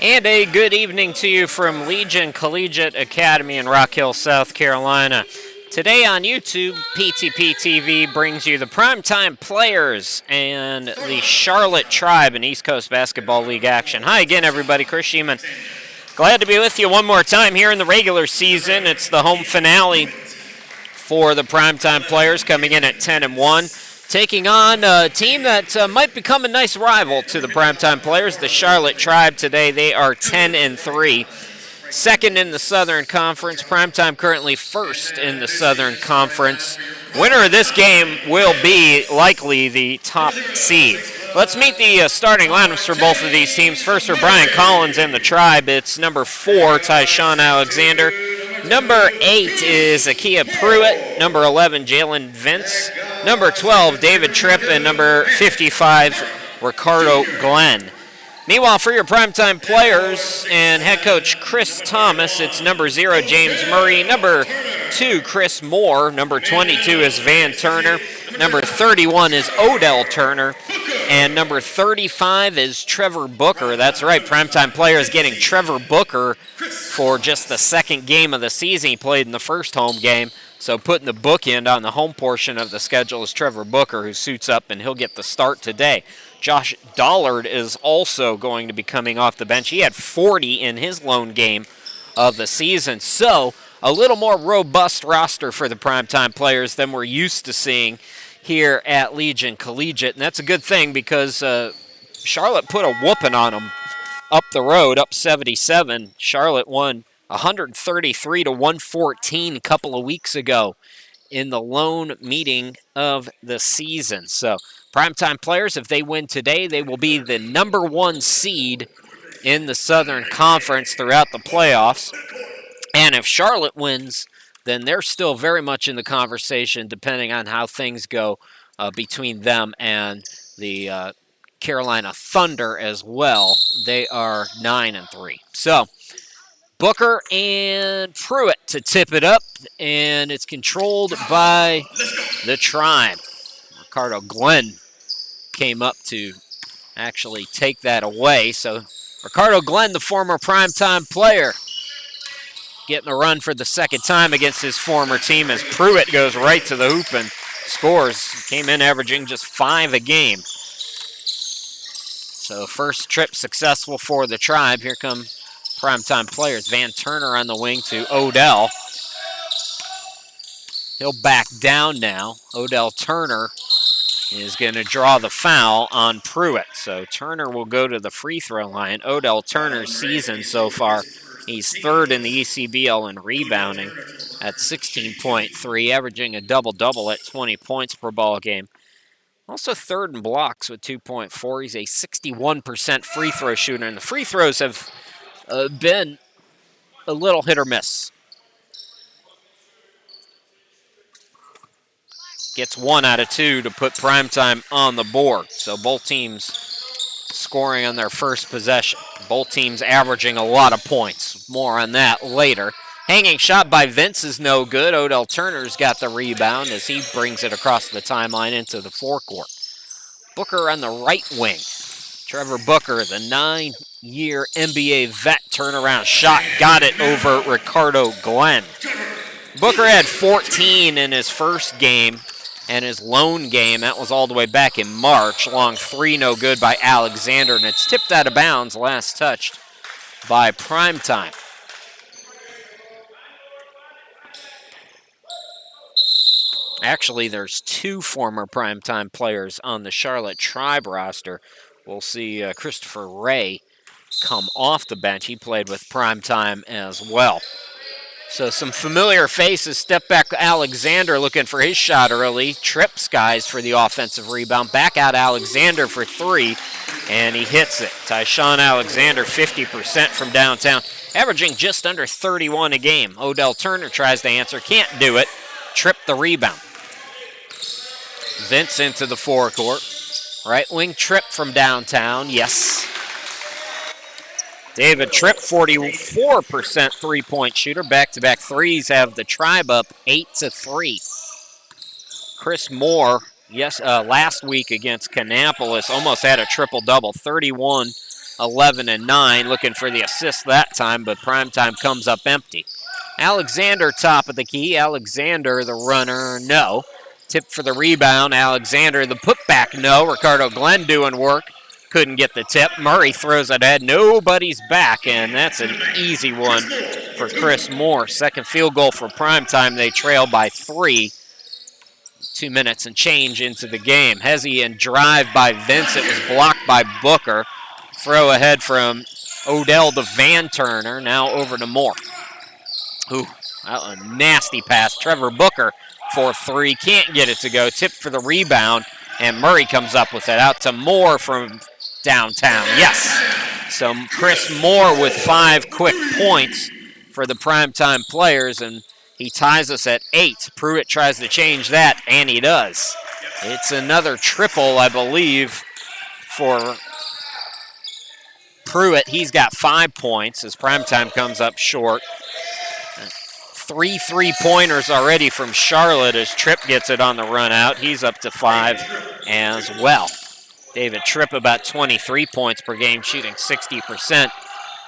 And a good evening to you from Legion Collegiate Academy in Rock Hill, South Carolina. Today on YouTube, PTP TV brings you the PrimeTime Players and the Charlotte Tribe in East Coast Basketball League action. Hi again, everybody. Chris Sheeman. Glad to be with you one more time here in the regular season. It's the home finale for the PrimeTime Players, coming in at 10-1. Taking on a team that might become a nice rival to the Primetime Players, the Charlotte Tribe. Today they are 10-3, second in the Southern Conference. Primetime currently first in the Southern Conference. Winner of this game will be likely the top seed. Let's meet the starting lineups for both of these teams. First for Brian Collins and the Tribe, it's number 4, Tyshawn Alexander. Number 8 is Akia Pruitt. Number 11, Jalen Vince. Number 12, David Tripp. And number 55, Ricardo Glenn. Meanwhile, for your primetime players and head coach Chris Thomas, it's number 0, James Murray. Number 2, Chris Moore. Number 22 is Van Turner. Number 31 is Odell Turner. And number 35 is Trevor Booker. That's right, primetime players getting Trevor Booker for just the second game of the season. He played in the first home game. So putting the bookend on the home portion of the schedule is Trevor Booker, who suits up, and he'll get the start today. Josh Dollard is also going to be coming off the bench. He had 40 in his lone game of the season. So a little more robust roster for the primetime players than we're used to seeing here at Legion Collegiate. And that's a good thing because Charlotte put a whooping on them up the road, up 77. Charlotte won 133-114 a couple of weeks ago in the lone meeting of the season. So primetime players, if they win today, they will be the number 1 seed in the Southern Conference throughout the playoffs. And if Charlotte wins, then they're still very much in the conversation depending on how things go between them and the Carolina Thunder as well. They are 9-3. So Booker and Pruitt to tip it up, and it's controlled by the Tribe. Ricardo Glenn came up to actually take that away. So Ricardo Glenn, the former primetime player, getting a run for the second time against his former team as Pruitt goes right to the hoop and scores. Came in averaging just 5 a game. So first trip successful for the Tribe. Here come primetime players. Van Turner on the wing to Odell. He'll back down now. Odell Turner is going to draw the foul on Pruitt. So Turner will go to the free throw line. Odell Turner's season so far, he's third in the ECBL in rebounding at 16.3, averaging a double-double at 20 points per ball game. Also third in blocks with 2.4. He's a 61% free throw shooter, and the free throws have been a little hit or miss. Gets 1 out of 2 to put primetime on the board. So both teams scoring on their first possession. Both teams averaging a lot of points. More on that later. Hanging shot by Vince is no good. Odell Turner's got the rebound as he brings it across the timeline into the forecourt. Booker on the right wing. Trevor Booker, the 9-year NBA vet, turnaround shot. Got it over Ricardo Glenn. Booker had 14 in his first game and his lone game. That was all the way back in March. Long 3, no good by Alexander, and it's tipped out of bounds, last touched by Primetime. Actually, there's 2 former primetime players on the Charlotte Tribe roster. We'll see Christopher Ray come off the bench. He played with primetime as well. So some familiar faces. Step back Alexander looking for his shot early. Tripp skies for the offensive rebound. Back out Alexander for 3, and he hits it. Tyshawn Alexander, 50% from downtown, averaging just under 31 a game. Odell Turner tries to answer, can't do it. Tripp the rebound. Vince into the forecourt. Right wing Tripp from downtown, yes. David Tripp, 44% three-point shooter. Back-to-back threes have the Tribe up 8-3. Chris Moore, yes, last week against Kannapolis, almost had a triple-double, 31 11 and 9, looking for the assist that time, but PrimeTime comes up empty. Alexander top of the key. Alexander the runner, no. Tip for the rebound. Alexander the putback, no. Ricardo Glenn doing work. Couldn't get the tip. Murray throws it ahead. Nobody's back, and that's an easy one for Chris Moore. Second field goal for PrimeTime. They trail by 3. 2 minutes and change into the game. Hezzy and drive by Vince. It was blocked by Booker. Throw ahead from Odell to Van Turner. Now over to Moore. Ooh, that was a nasty pass. Trevor Booker for 3. Can't get it to go. Tip for the rebound. And Murray comes up with it. Out to Moore from downtown. Yes. So Chris Moore with 5 quick points for the PrimeTime players. And he ties us at 8. Pruitt tries to change that, and he does. It's another triple, I believe, for Pruitt. He's got 5 points as PrimeTime comes up short. 3 3-pointers already from Charlotte as Tripp gets it on the run out. He's up to 5 as well. David Tripp about 23 points per game, shooting 60%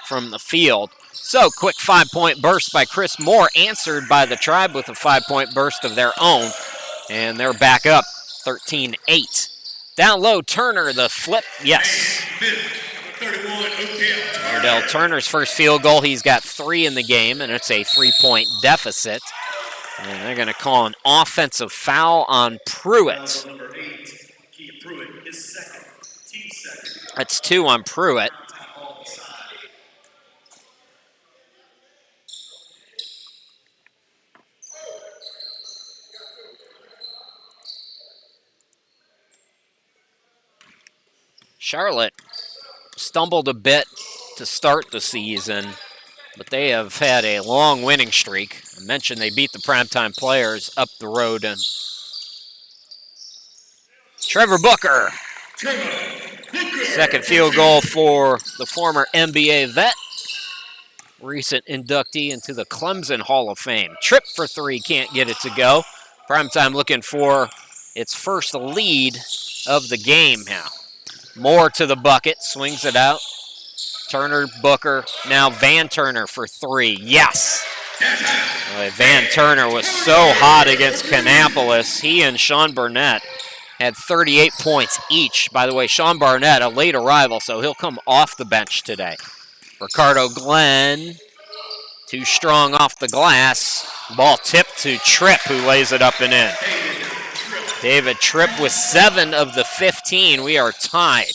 from the field. So, quick 5-point burst by Chris Moore, answered by the Tribe with a 5-point burst of their own. And they're back up 13-8. Down low, Turner, the flip, yes. Odell Turner's first field goal. He's got 3 in the game, and it's a 3-point deficit. And they're going to call an offensive foul on Pruitt. That's 2 on Pruitt. Charlotte stumbled a bit to start the season, but they have had a long winning streak. I mentioned they beat the PrimeTime players up the road. And Trevor Booker. Second field goal for the former NBA vet. Recent inductee into the Clemson Hall of Fame. Tripp for 3, can't get it to go. PrimeTime looking for its first lead of the game now. Moore to the bucket, swings it out. Turner, Booker, now Van Turner for 3. Yes! Boy, Van Turner was so hot against Kannapolis. He and Sean Burnett had 38 points each. By the way, Sean Barnett, a late arrival, so he'll come off the bench today. Ricardo Glenn, too strong off the glass. Ball tipped to Tripp, who lays it up and in. David Tripp with 7 of the 15. We are tied.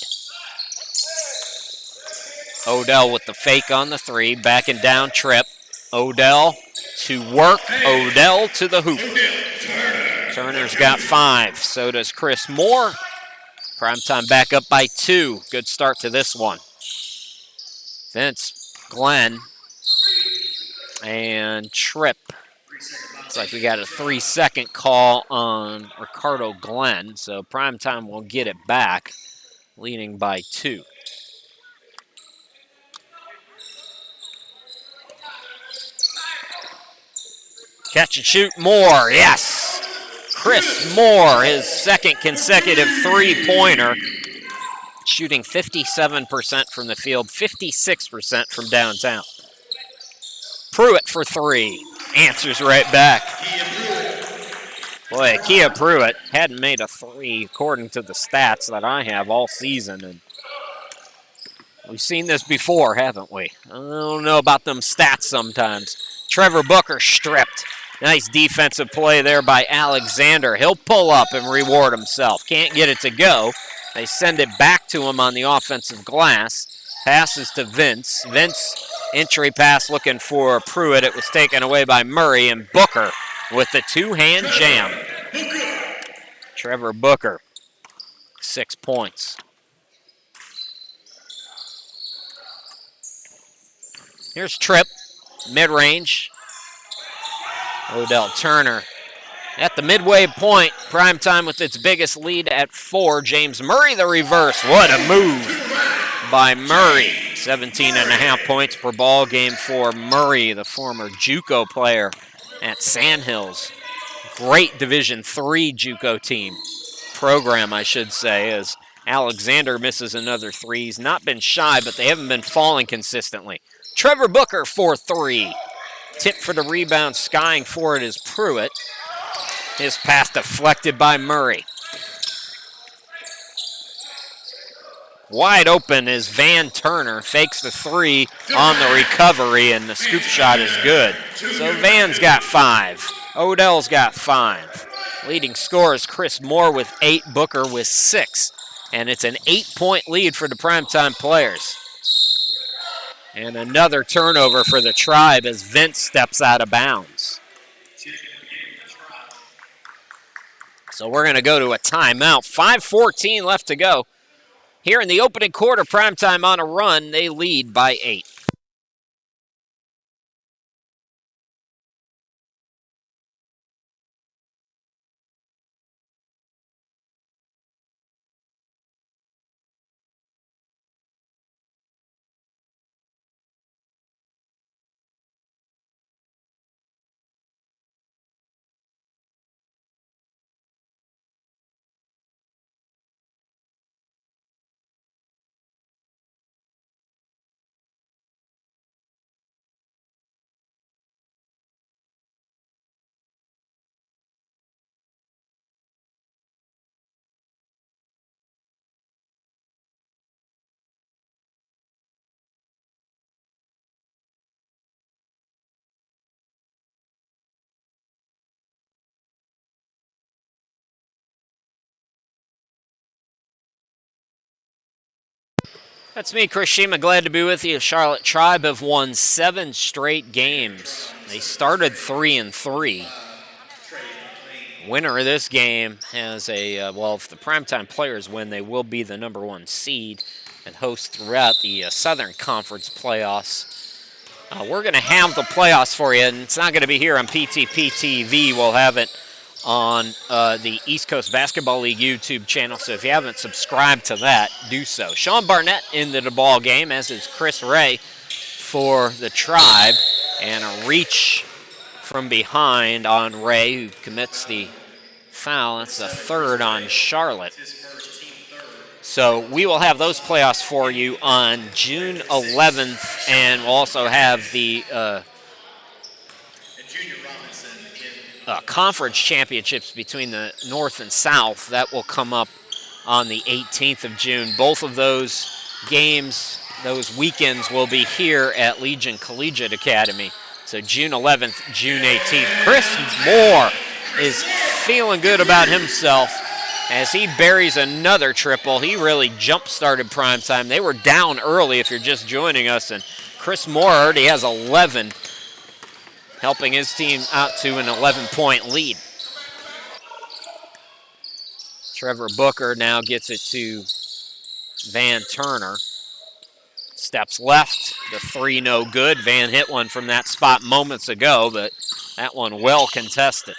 Odell with the fake on the 3. Backing down Tripp. Odell to work. Odell to the hoop. Turner's got 5. So does Chris Moore. PrimeTime back up by 2. Good start to this one. Vince, Glenn, and Tripp. Looks like we got a 3-second call on Ricardo Glenn, so PrimeTime will get it back, leading by 2. Catch and shoot, Moore, yes! Chris Moore, his second consecutive 3-pointer, shooting 57% from the field, 56% from downtown. Pruitt for 3. Answers right back. Boy, Kia Pruitt hadn't made a 3 according to the stats that I have all season. And we've seen this before, haven't we? I don't know about them stats sometimes. Trevor Booker stripped. Nice defensive play there by Alexander. He'll pull up and reward himself. Can't get it to go. They send it back to him on the offensive glass. Passes to Vince. Vince, entry pass looking for Pruitt. It was taken away by Murray, and Booker with the 2-hand jam. Trevor Booker, 6 points. Here's Tripp, mid-range. Odell Turner at the midway point. PrimeTime with its biggest lead at 4. James Murray the reverse. What a move by Murray. 17.5 points per ball game for Murray, the former JUCO player at Sandhills. Great Division III JUCO team. Program, I should say, as Alexander misses another three. He's not been shy, but they haven't been falling consistently. Trevor Booker for three. Tip for the rebound, skying for it is Pruitt. His pass deflected by Murray. Wide open is Van Turner. Fakes the three on the recovery, and the scoop shot is good. So Van's got 5. Odell's got 5. Leading scorers Chris Moore with 8, Booker with 6. And it's an 8-point lead for the Primetime Players. And another turnover for the Tribe as Vince steps out of bounds. So we're going to go to a timeout. 5:14 left to go. Here in the opening quarter, Primetime on a run. They lead by 8. That's me, Chris Shima. Glad to be with you. Charlotte Tribe have won 7 straight games. They started 3-3. Winner of this game has a, well, if the Primetime Players win, they will be the #1 seed and host throughout the Southern Conference playoffs. We're going to have the playoffs for you, and it's not going to be here on PTP TV. We'll have it on the East Coast Basketball League YouTube channel, so if you haven't subscribed to that, do so. Sean Barnett into the ball game, as is Chris Ray for the Tribe, and a reach from behind on Ray, who commits the foul. That's the third on Charlotte. So we will have those playoffs for you on June 11th, and we'll also have the conference championships between the North and South. That will come up on the 18th of June. Both of those games, those weekends, will be here at Legion Collegiate Academy. So June 11th, June 18th. Chris Moore is feeling good about himself as he buries another triple. He really jump-started Primetime. They were down early if you're just joining us, and Chris Moore already has 11, helping his team out to an 11-point lead. Trevor Booker now gets it to Van Turner. Steps left, the three no good. Van hit one from that spot moments ago, but that one well contested.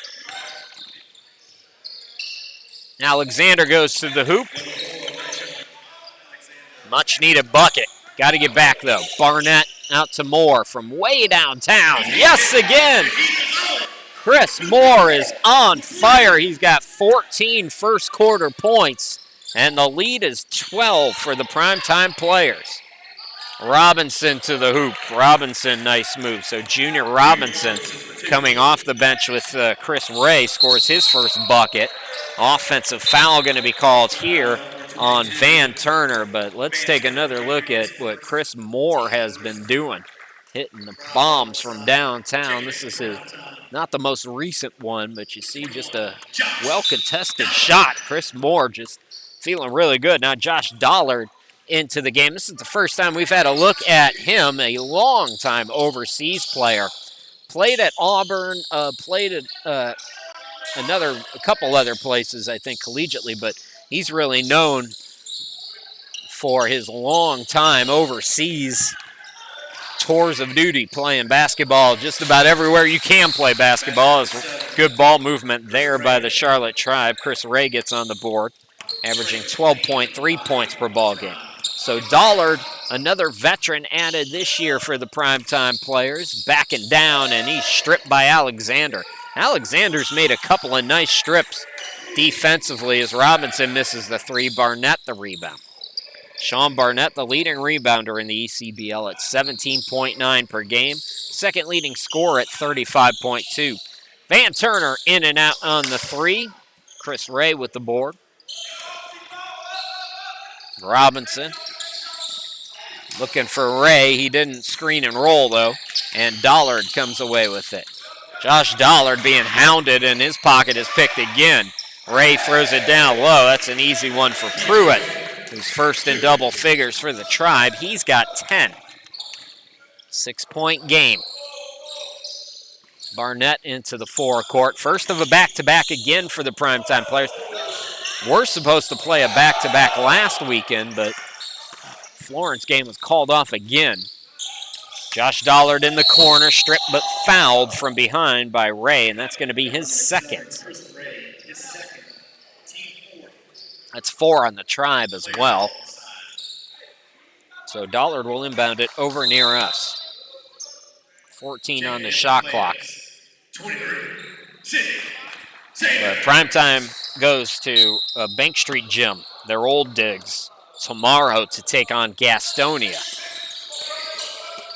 Alexander goes to the hoop. Much needed bucket. Got to get back though. Barnett out to Moore from way downtown. Yes, again. Chris Moore is on fire. He's got 14 first quarter points, and the lead is 12 for the Primetime Players. Robinson to the hoop. Robinson, nice move. So Junior Robinson coming off the bench with Chris Ray scores his first bucket. Offensive foul going to be called here on Van Turner, but let's take another look at what Chris Moore has been doing. Hitting the bombs from downtown. This is his, not the most recent one, but you see just a well-contested shot. Chris Moore just feeling really good. Now Josh Dollard into the game. This is the first time we've had a look at him, a long-time overseas player. Played at Auburn, played at a couple other places, I think, collegiately, but he's really known for his long time overseas tours of duty playing basketball just about everywhere you can play basketball. It's good ball movement there by the Charlotte Tribe. Chris Ray gets on the board, averaging 12.3 points per ball game. So Dollard, another veteran added this year for the Primetime Players, backing down, and he's stripped by Alexander. Alexander's made a couple of nice strips Defensively, as Robinson misses the three, Barnett the rebound. Sean Barnett, the leading rebounder in the ECBL at 17.9 per game. Second leading scorer at 35.2. Van Turner in and out on the three. Chris Ray with the board. Robinson looking for Ray. He didn't screen and roll, though, and Dollard comes away with it. Josh Dollard being hounded, and his pocket is picked again. Ray throws it down low. That's an easy one for Pruitt, who's first in double figures for the Tribe. He's got 10. 6-point game. Barnett into the forecourt. First of a back-to-back again for the Primetime Players. We're supposed to play a back-to-back last weekend, but Florence game was called off again. Josh Dollard in the corner, stripped but fouled from behind by Ray, and that's going to be his second. That's 4 on the Tribe as well. So Dollard will inbound it over near us. 14 on the shot clock. But Primetime goes to Bank Street Gym, their old digs, tomorrow to take on Gastonia.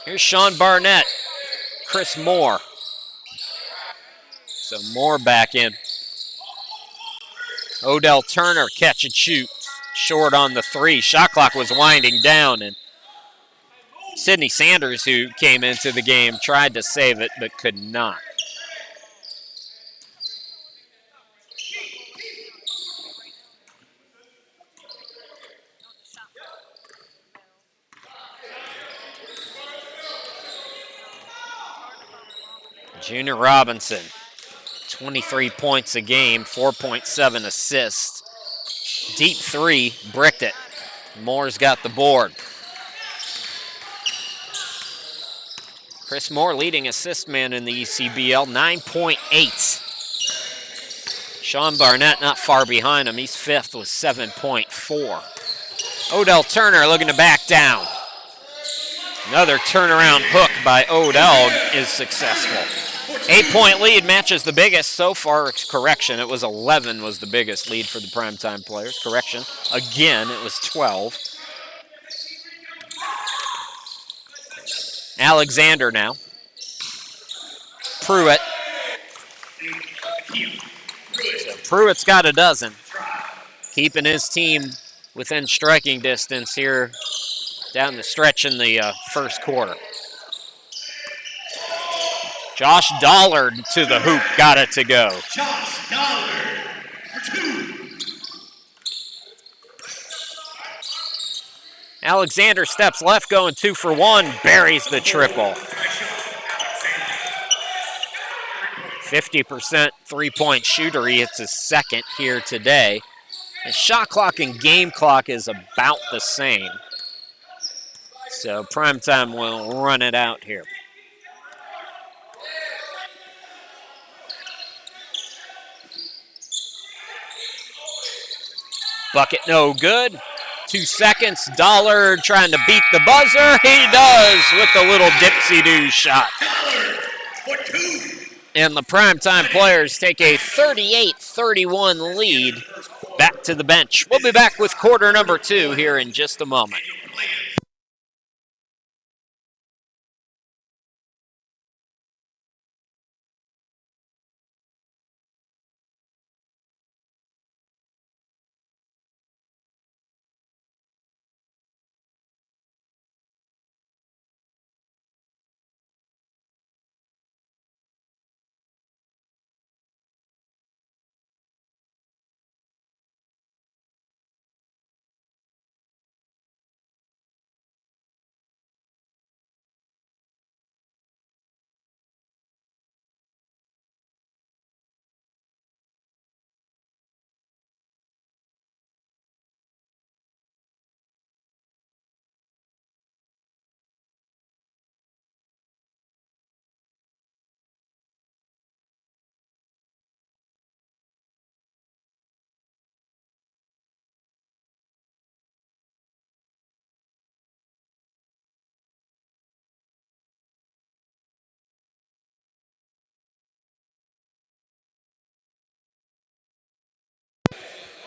Here's Sean Barnett, Chris Moore. So Moore back in. Odell Turner catch and shoot. Short on the three. Shot clock was winding down, and Sidney Sanders, who came into the game, tried to save it but could not. Junior Robinson, 23 points a game, 4.7 assists. Deep three, bricked it. Moore's got the board. Chris Moore leading assist man in the ECBL, 9.8. Sean Barnett not far behind him. He's fifth with 7.4. Odell Turner looking to back down. Another turnaround hook by Odell is successful. 8-point lead matches the biggest so far. Correction, it was 11 was the biggest lead for the Primetime Players. Correction, again, it was 12. Alexander now. Pruitt. So Pruitt's got a dozen. Keeping his team within striking distance here down the stretch in the first quarter. Josh Dollard to the hoop, got it to go. Josh Dollard for 2. Alexander steps left, going 2 for 1, buries the triple. 50% three-point shooter. He hits his second here today. His shot clock and game clock is about the same. So Primetime will run it out here. Bucket no good. 2 seconds. Dollard trying to beat the buzzer. He does with the little dipsy-doo shot. And the Primetime Players take a 38-31 lead back to the bench. We'll be back with quarter number 2 here in just a moment.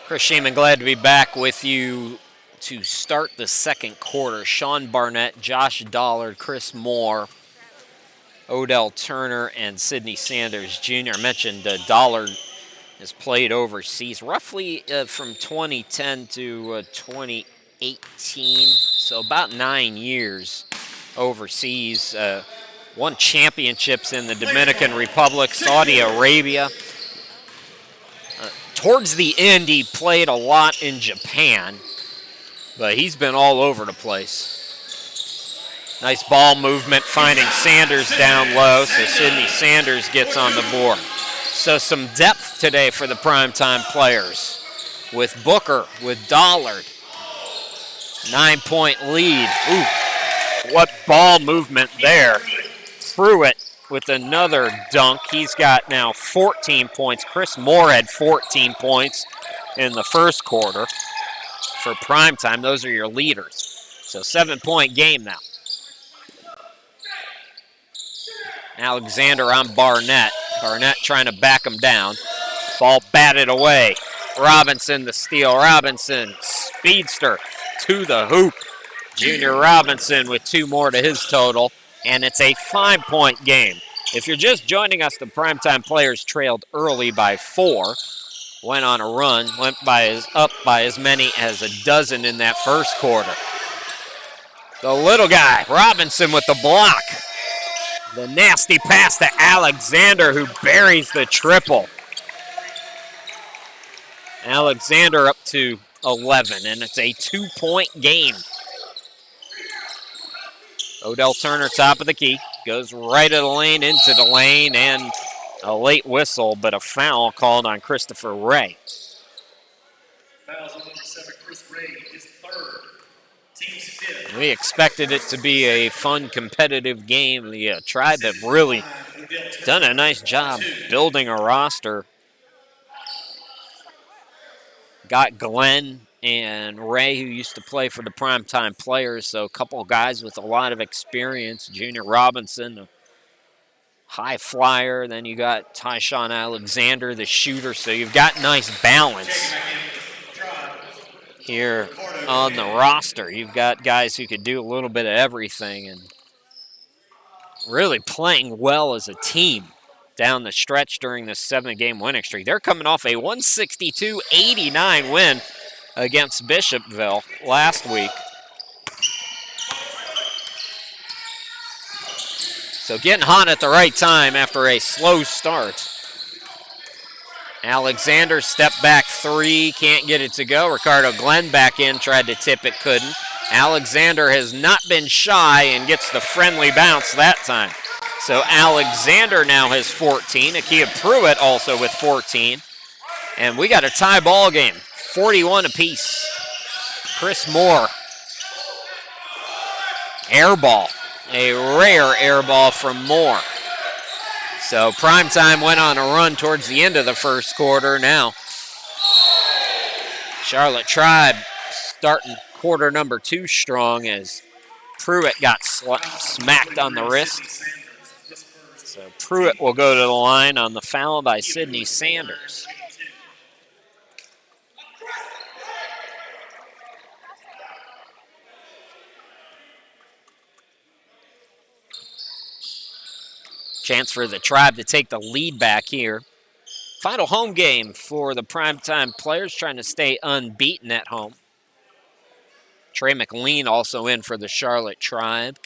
Chris Sheeman, glad to be back with you to start the second quarter. Sean Barnett, Josh Dollard, Chris Moore, Odell Turner, and Sidney Sanders Jr. I mentioned Dollard has played overseas roughly from 2010 to 2018, so about 9 years overseas. Won championships in the Dominican Republic, Saudi Arabia. Towards the end, he played a lot in Japan, but he's been all over the place. Nice ball movement, finding Sanders down low, so Sidney Sanders gets on the board. So some depth today for the primetime players with Booker, with Dollard. 9-point lead. Ooh, what ball movement there. Pruitt with another dunk. He's got now 14 points. Chris Moore had 14 points in the first quarter for primetime. Those are your leaders. So 7-point game now. Alexander on Barnett. Barnett trying to back him down. Ball batted away. Robinson the steal. Robinson, speedster to the hoop. Junior Robinson with 2 more to his total. And it's a 5-point game. If you're just joining us, the primetime players trailed early by 4. Went on a run, went up by as many as a dozen in that first quarter. The little guy, Robinson with the block. The nasty pass to Alexander, who buries the triple. Alexander up to 11, and it's a 2-point game. Odell Turner, top of the key, goes right of the lane, into the lane, and a late whistle, but a foul called on Christopher Ray. Fouls on number 7, Chris Ray, his third. Team's fifth. We expected it to be a fun, competitive game. The Tribe have really done a nice job building a roster. Got Glenn and Ray, who used to play for the primetime players, so a couple of guys with a lot of experience. Junior Robinson, a high flyer. Then you got Tyshawn Alexander, the shooter, so you've got nice balance here on the roster. You've got guys who could do a little bit of everything and really playing well as a team down the stretch during this 7-game winning streak. They're coming off a 162-89 win against Bishopville last week. So getting hot at the right time after a slow start. Alexander step back 3, can't get it to go. Ricardo Glenn back in, tried to tip it, couldn't. Alexander has not been shy and gets the friendly bounce that time. So Alexander now has 14. Akia Pruitt also with 14. And we got a tie ball game, 41 apiece. Chris Moore, air ball, a rare air ball from Moore. So primetime went on a run towards the end of the first quarter. Now Charlotte Tribe starting quarter number 2 strong as Pruitt got smacked on the wrist. So Pruitt will go to the line on the foul by Sidney Sanders. Chance for the Tribe to take the lead back here. Final home game for the primetime players, trying to stay unbeaten at home. Trey McLean also in for the Charlotte Tribe.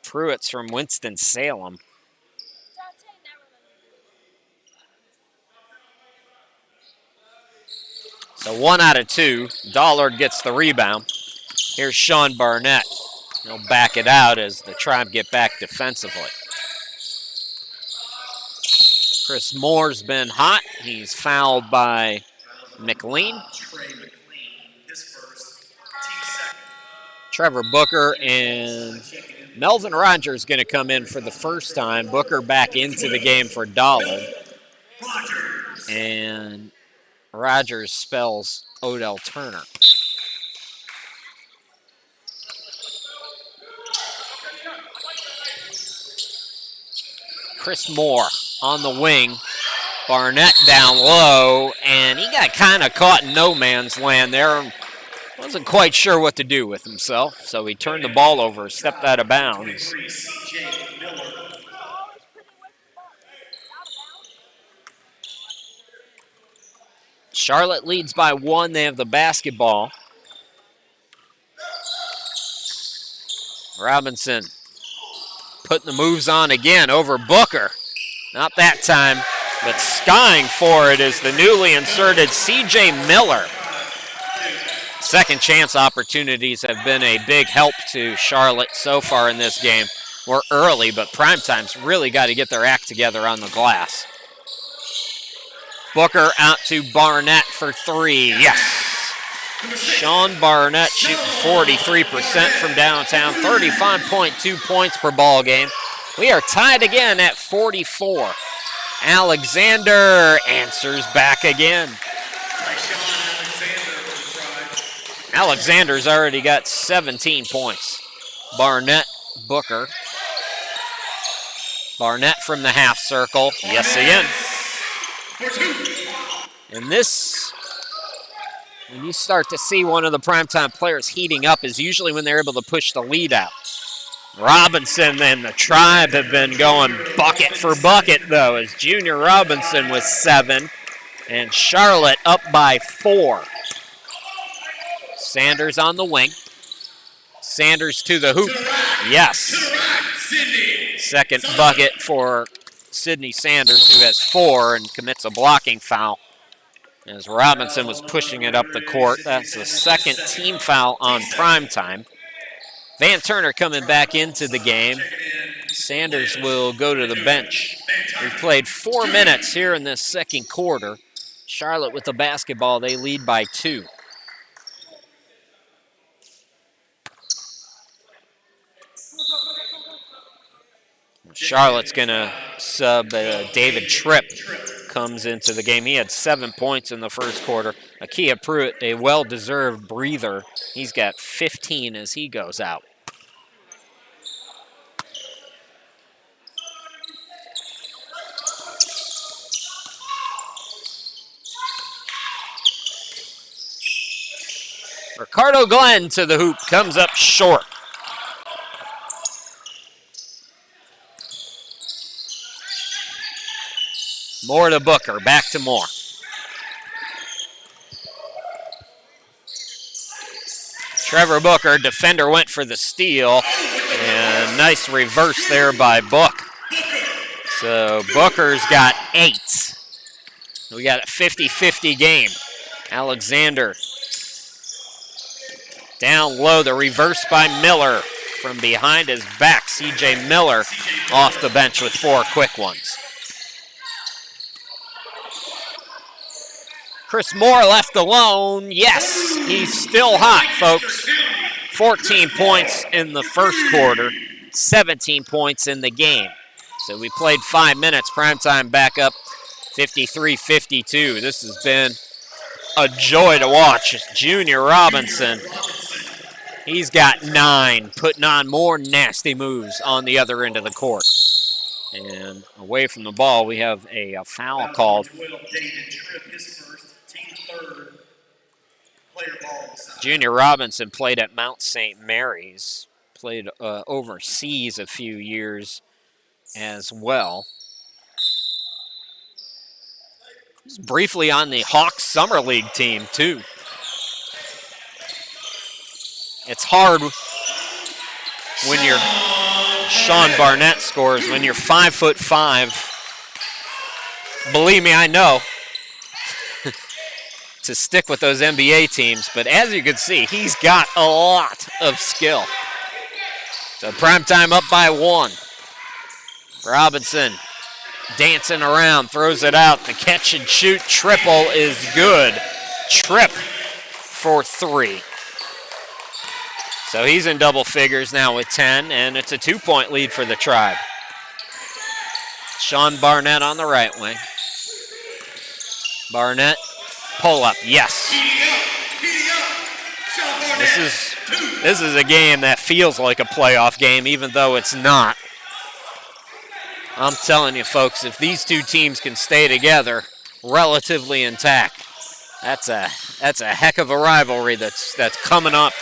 Pruitt's from Winston-Salem. So 1 out of 2. Dollard gets the rebound. Here's Sean Barnett. He'll back it out as the Tribe get back defensively. Chris Moore's been hot. He's fouled by McLean. Trevor Booker and Melvin Rogers going to come in for the first time. Booker back into the game for Dollard. And Rogers spells Odell Turner. Chris Moore on the wing. Barnett down low, and he got kind of caught in no man's land there. Wasn't quite sure what to do with himself, so he turned the ball over, stepped out of bounds. Charlotte leads by 1. They have the basketball. Robinson putting the moves on again over Booker. Not that time, but skying for it is the newly inserted C.J. Miller. Second chance opportunities have been a big help to Charlotte so far in this game. We're early, but PrimeTime's really got to get their act together on the glass. Booker out to Barnett for 3. Yes. Sean Barnett shooting 43% from downtown, 35.2 points per ball game. We are tied again at 44. Alexander answers back again. Alexander's already got 17 points. Barnett, Booker. Barnett from the half circle. Yes, again. And this, when you start to see one of the primetime players heating up, is usually when they're able to push the lead out. Robinson and the Tribe have been going bucket for bucket, though, as Junior Robinson with 7, and Charlotte up by 4. Sanders on the wing. Sanders to the hoop. Yes. Second bucket for Sidney Sanders, who has 4 and commits a blocking foul. As Robinson was pushing it up the court. That's the second team foul on PrimeTime. Van Turner coming back into the game. Sanders will go to the bench. We've played 4 minutes here in this second quarter. Charlotte with the basketball, they lead by 2. Charlotte's going to sub David Tripp comes into the game. He had 7 points in the first quarter. Akia Pruitt, a well-deserved breather. He's got 15 as he goes out. Ricardo Glenn to the hoop, comes up short. Moore to Booker, back to Moore. Trevor Booker, defender went for the steal, and nice reverse there by Book. So Booker's got 8. We got a 50-50 game. Alexander down low, the reverse by Miller from behind his back. C.J. Miller off the bench with 4 quick ones. Chris Moore left alone. Yes, he's still hot, folks. 14 points in the first quarter, 17 points in the game. So we played 5 minutes. PrimeTime back up 53-52. This has been a joy to watch. Junior Robinson, he's got 9, putting on more nasty moves on the other end of the court. And away from the ball, we have a foul called. Junior Robinson played at Mount St. Mary's, played overseas a few years as well. He's briefly on the Hawks Summer League team, too. It's hard when you're Sean Barnett scores, when you're 5'5". Believe me, I know. To stick with those NBA teams, but as you can see, he's got a lot of skill. So PrimeTime up by 1. Robinson dancing around, throws it out. The catch and shoot triple is good. Tripp for 3. So he's in double figures now with 10, and it's a 2-point lead for the Tribe. Sean Barnett on the right wing. Barnett. Pull up, yes. This is a game that feels like a playoff game, even though it's not. I'm telling you, folks, if these two teams can stay together relatively intact, that's a heck of a rivalry that's coming up.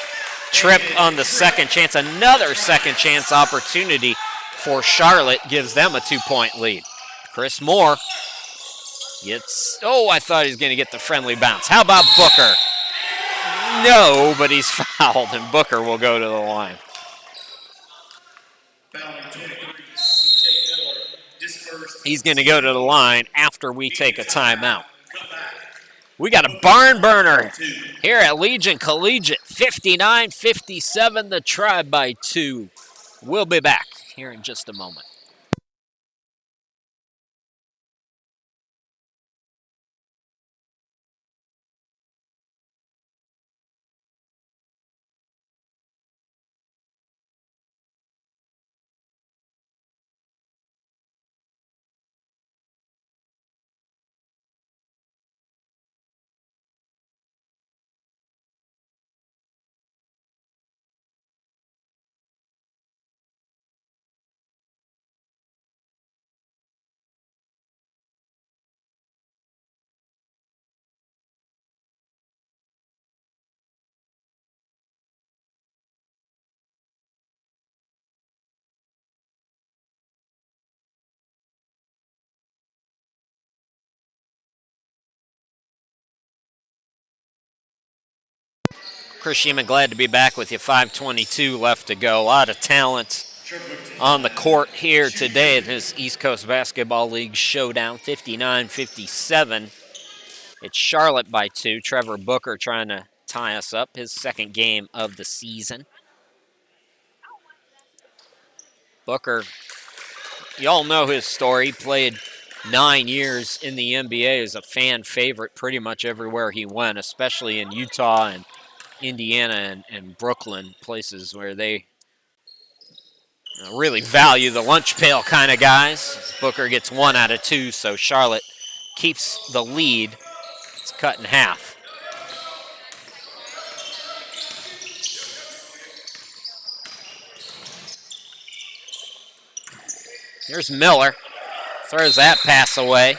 Trip on the second chance, another second chance opportunity for Charlotte gives them a 2-point lead. Chris Moore gets, I thought he was going to get the friendly bounce. How about Booker? No, but he's fouled, and Booker will go to the line. He's going to go to the line after we take a timeout. We got a barn burner here at Legion Collegiate. 59-57, the Tribe by 2. We'll be back here in just a moment. Chris Sheeman, glad to be back with you. 5:22 left to go. A lot of talent on the court here today in this East Coast Basketball League showdown. 59-57. It's Charlotte by 2. Trevor Booker trying to tie us up. His second game of the season. Booker, you all know his story. He played 9 years in the NBA as a fan favorite pretty much everywhere he went, especially in Utah and Indiana and Brooklyn, places where they really value the lunch pail kind of guys. Booker gets 1 out of 2, so Charlotte keeps the lead. It's cut in half. Here's Miller. Throws that pass away.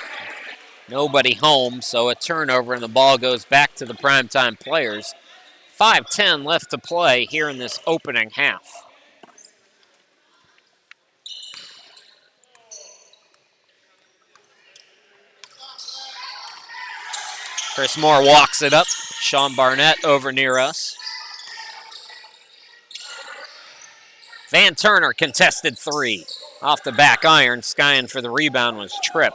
Nobody home, so a turnover, and the ball goes back to the primetime players. 5:10 left to play here in this opening half. Chris Moore walks it up. Sean Barnett over near us. Van Turner contested 3. Off the back iron, skying for the rebound was Tripp.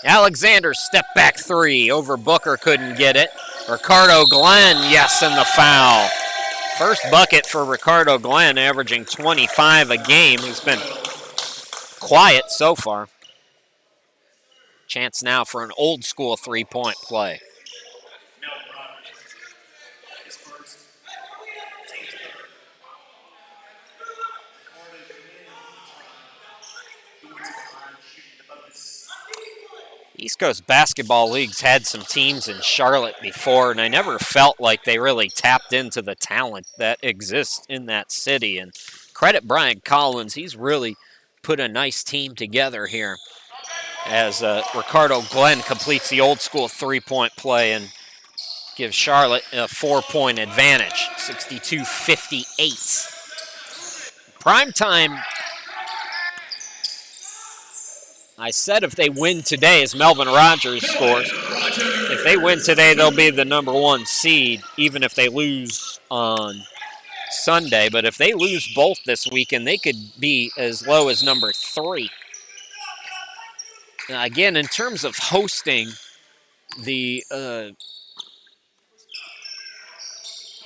Alexander step back 3 over Booker, couldn't get it. Ricardo Glenn, yes, and the foul. First bucket for Ricardo Glenn, averaging 25 a game. He's been quiet so far. Chance now for an old school 3-point play. East Coast Basketball League's had some teams in Charlotte before, and I never felt like they really tapped into the talent that exists in that city. And credit Brian Collins, he's really put a nice team together here as Ricardo Glenn completes the old school 3-point play and gives Charlotte a 4-point advantage, 62-58. Primetime, I said if they win today, as Melvin Rogers scores, if they win today, they'll be the number 1 seed, even if they lose on Sunday. But if they lose both this weekend, they could be as low as number 3. Now, again, in terms of hosting the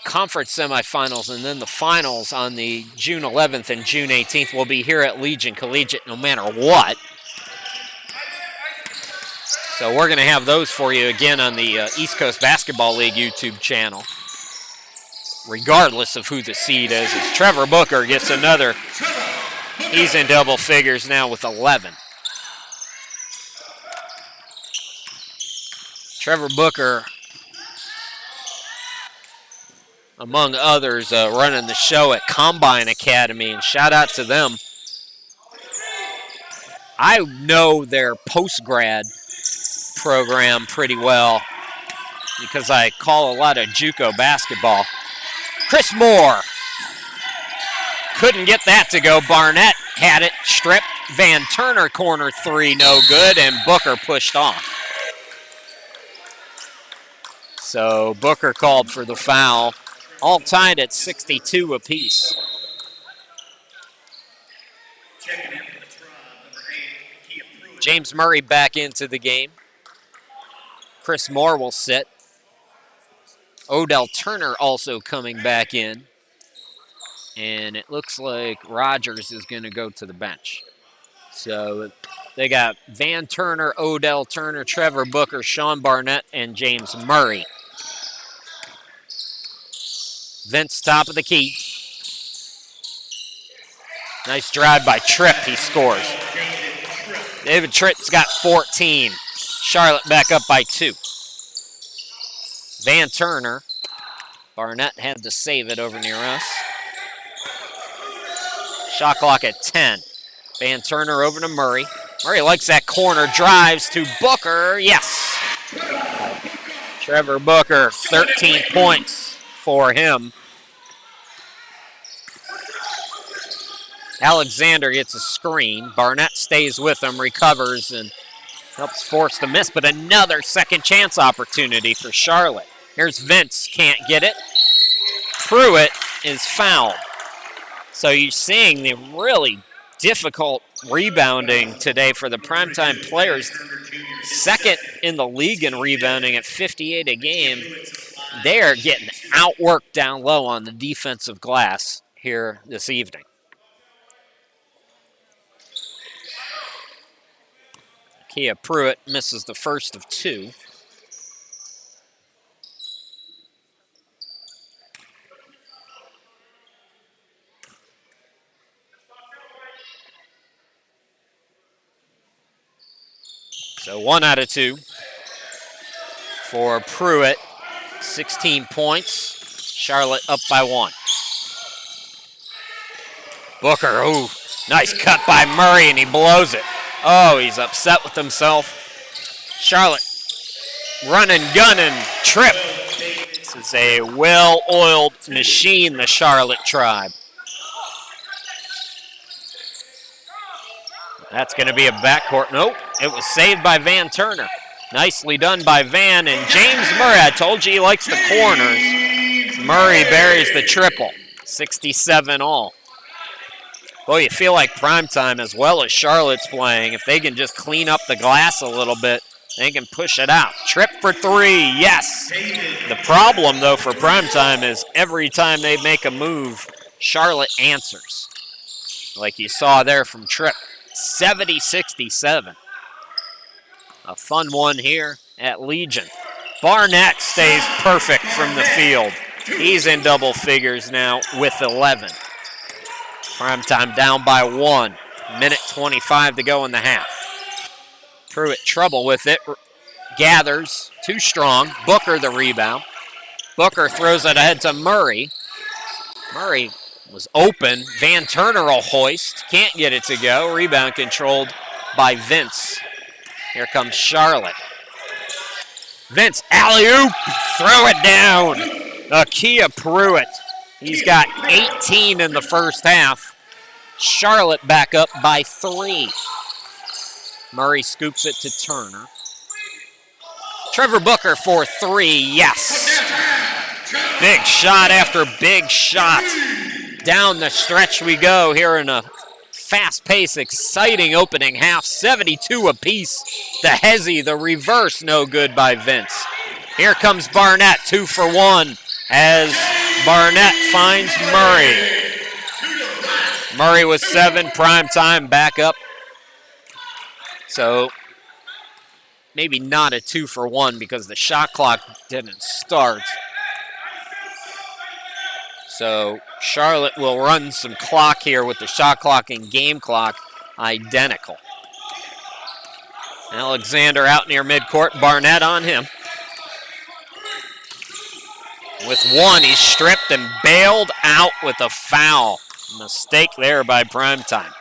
conference semifinals and then the finals on the June 11th and June 18th will be here at Legion Collegiate no matter what. So we're going to have those for you again on the East Coast Basketball League YouTube channel, regardless of who the seed is. As Trevor Booker gets another, he's in double figures now with 11. Trevor Booker, among others, running the show at Combine Academy, and shout out to them. I know their post-grad program pretty well because I call a lot of JUCO basketball. Chris Moore couldn't get that to go. Barnett had it stripped. Van Turner corner three, no good, and Booker pushed off. So Booker called for the foul. All tied at 62 apiece. James Murray back into the game. Chris Moore will sit. Odell Turner also coming back in. And it looks like Rogers is going to go to the bench. So they got Van Turner, Odell Turner, Trevor Booker, Sean Barnett, and James Murray. Vince, top of the key. Nice drive by Tripp. He scores. David Tripp's got 14. Charlotte back up by 2. Van Turner. Barnett had to save it over near us. Shot clock at 10. Van Turner over to Murray. Murray likes that corner. Drives to Booker. Yes. Trevor Booker, 13 points for him. Alexander gets a screen. Barnett stays with him, recovers, and helps force the miss, but another second chance opportunity for Charlotte. Here's Vince, can't get it. Pruitt is fouled. So you're seeing the really difficult rebounding today for the primetime players. Second in the league in rebounding at 58 a game. They are getting outworked down low on the defensive glass here this evening. Kia Pruitt misses the first of 2. So 1 out of 2 for Pruitt. 16 points. Charlotte up by 1. Booker, ooh, nice cut by Murray, and he blows it. Oh, he's upset with himself. Charlotte running, gunning, Tripp. This is a well-oiled machine, the Charlotte Tribe. That's going to be a backcourt. Nope, it was saved by Van Turner. Nicely done by Van, and James Murray, I told you he likes the corners. Murray buries the triple, 67 all. Well, you feel like primetime, as well as Charlotte's playing, if they can just clean up the glass a little bit, they can push it out. Tripp for 3, yes. The problem, though, for primetime is every time they make a move, Charlotte answers. Like you saw there from Tripp, 70-67. A fun one here at Legion. Barnett stays perfect from the field. He's in double figures now with 11. Primetime down by 1. Minute 25 to go in the half. Pruitt trouble with it. Gathers. Too strong. Booker the rebound. Booker throws it ahead to Murray. Murray was open. Van Turner will hoist. Can't get it to go. Rebound controlled by Vince. Here comes Charlotte. Vince, alley-oop. Throw it down. Akia Pruitt. He's got 18 in the first half. Charlotte back up by 3. Murray scoops it to Turner. Trevor Booker for 3, yes. Big shot after big shot. Down the stretch we go here in a fast-paced, exciting opening half. 72 apiece. The hezzy, the reverse, no good by Vince. Here comes Barnett, 2 for 1. As Barnett finds Murray. Murray with 7, primetime back up. So maybe not a 2 for 1 because the shot clock didn't start. So Charlotte will run some clock here with the shot clock and game clock identical. Alexander out near midcourt, Barnett on him. With one, he's stripped and bailed out with a foul. Mistake there by Primetime.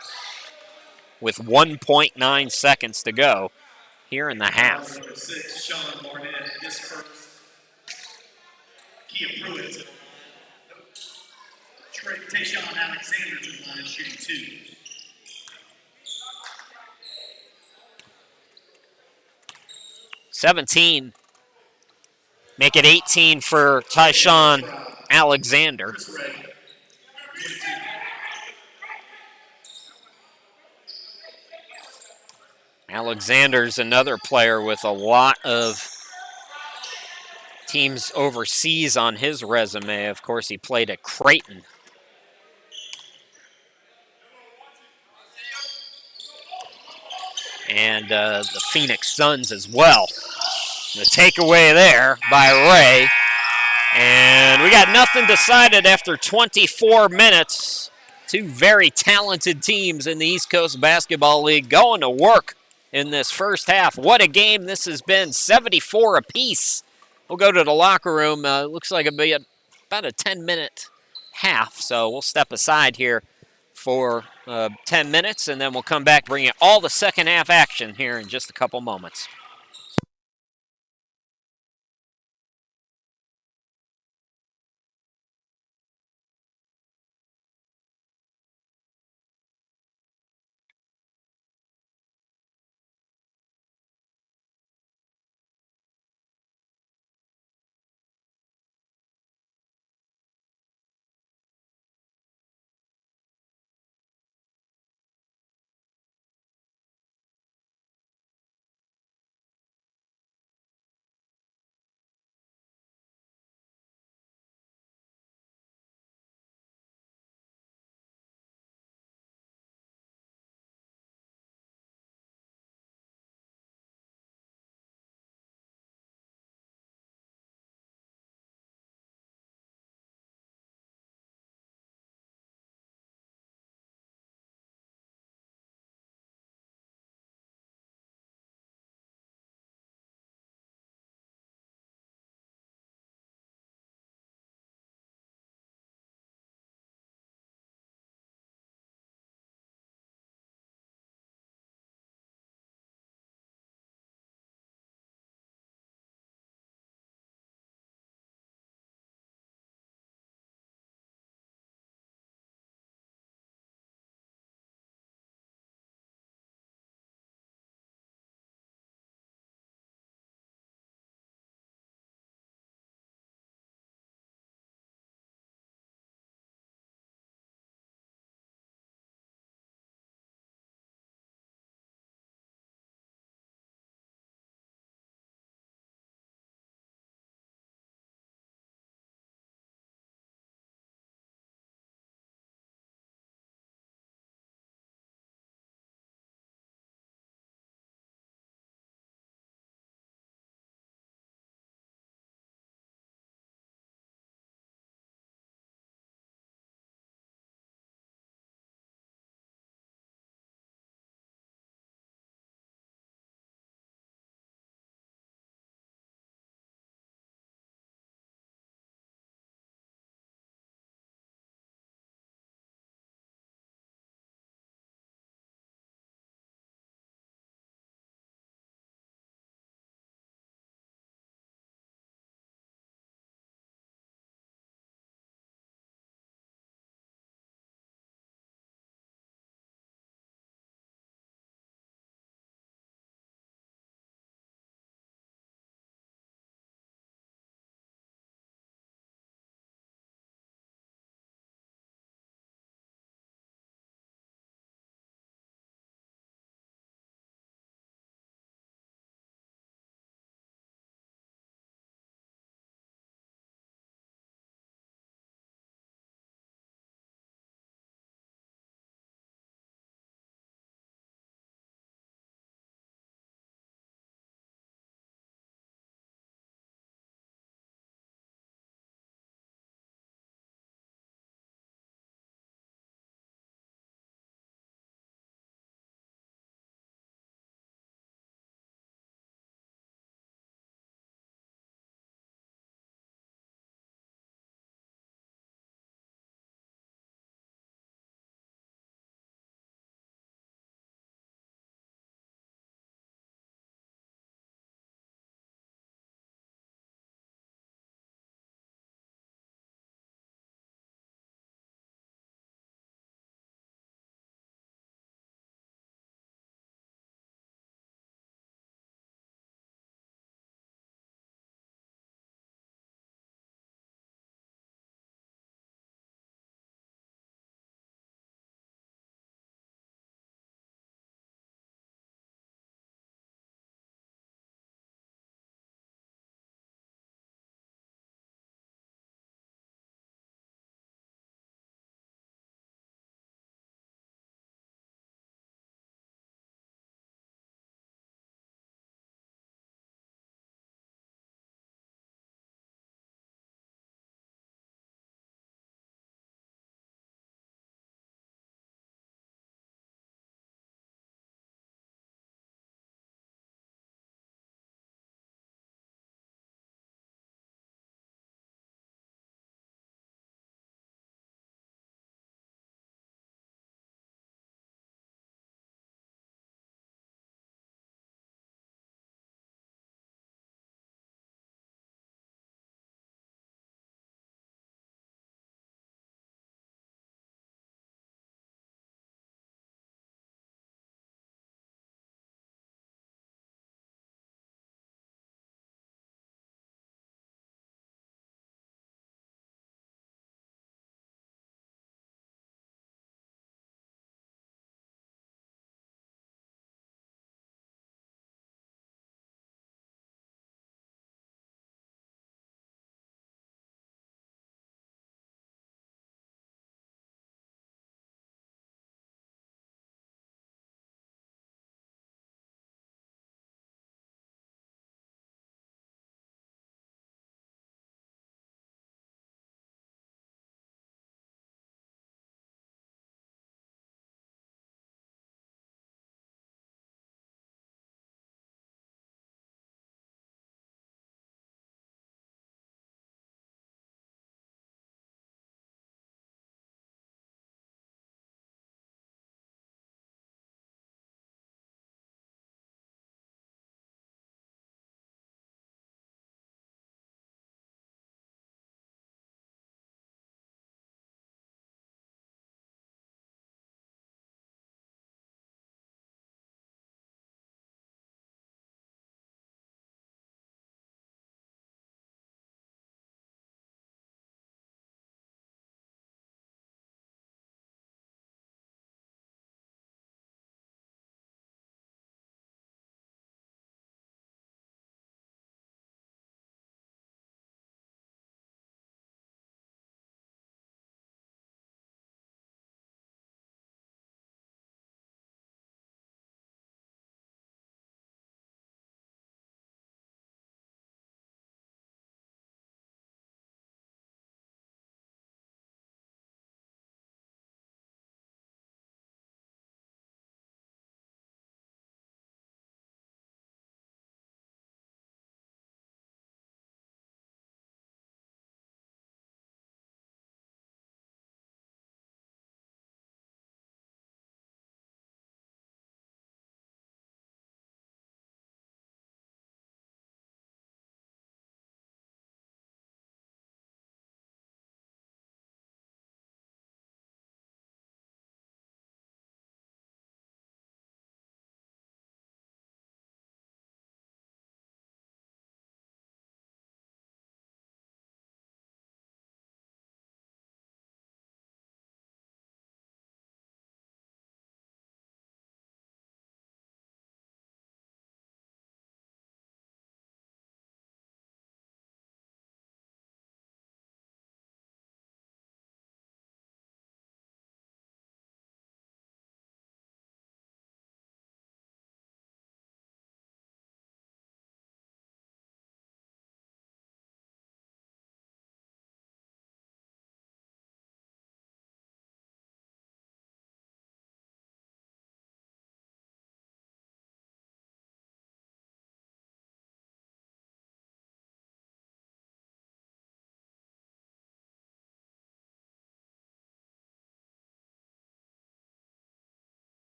With 1.9 seconds to go here in the half. Number 6, Sean Barnett, his first. Kia Pruitt. Tayshawn Alexander to the line, shooting 2. $17. Make it 18 for Tyshawn Alexander. Chris Ray. Alexander's another player with a lot of teams overseas on his resume. Of course, he played at Creighton. And the Phoenix Suns as well. The takeaway there by Ray. And we got nothing decided after 24 minutes. Two very talented teams in the East Coast Basketball League going to work in this first half. What a game this has been, 74 apiece. We'll go to the locker room. Looks like it'll be about a 10-minute half, so we'll step aside here for 10 minutes, and then we'll come back, bring you all the second half action here in just a couple moments.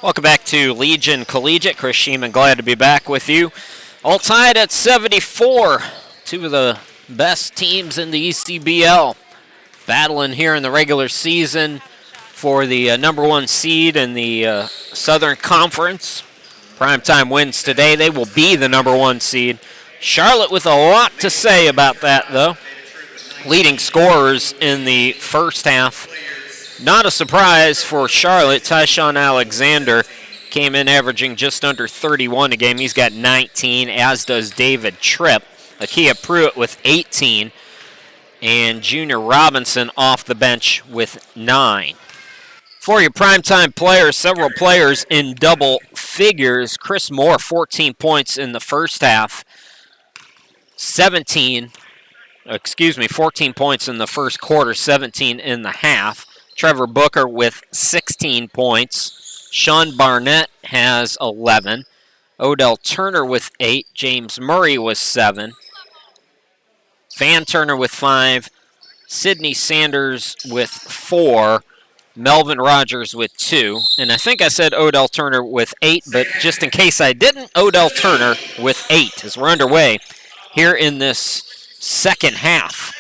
Welcome back to Legion Collegiate. Chris Sheeman, glad to be back with you. All tied at 74. Two of the best teams in the ECBL battling here in the regular season for the number one seed in the Southern Conference. PrimeTime wins today. They will be the number one seed. Charlotte with a lot to say about that, though. Leading scorers in the first half. Not a surprise for Charlotte. Tyshawn Alexander came in averaging just under 31 a game. He's got 19, as does David Tripp. Akia Pruitt with 18, and Junior Robinson off the bench with 9. For your primetime players, several players in double figures. Chris Moore, 14 points in the first half. 14 points in the first quarter, 17 in the half. Trevor Booker with 16 points. Sean Barnett has 11. Odell Turner with 8. James Murray with 7. Van Turner with 5. Sidney Sanders with 4. Melvin Rogers with 2. And I think I said Odell Turner with 8, but just in case I didn't, Odell Turner with 8 as we're underway here in this second half.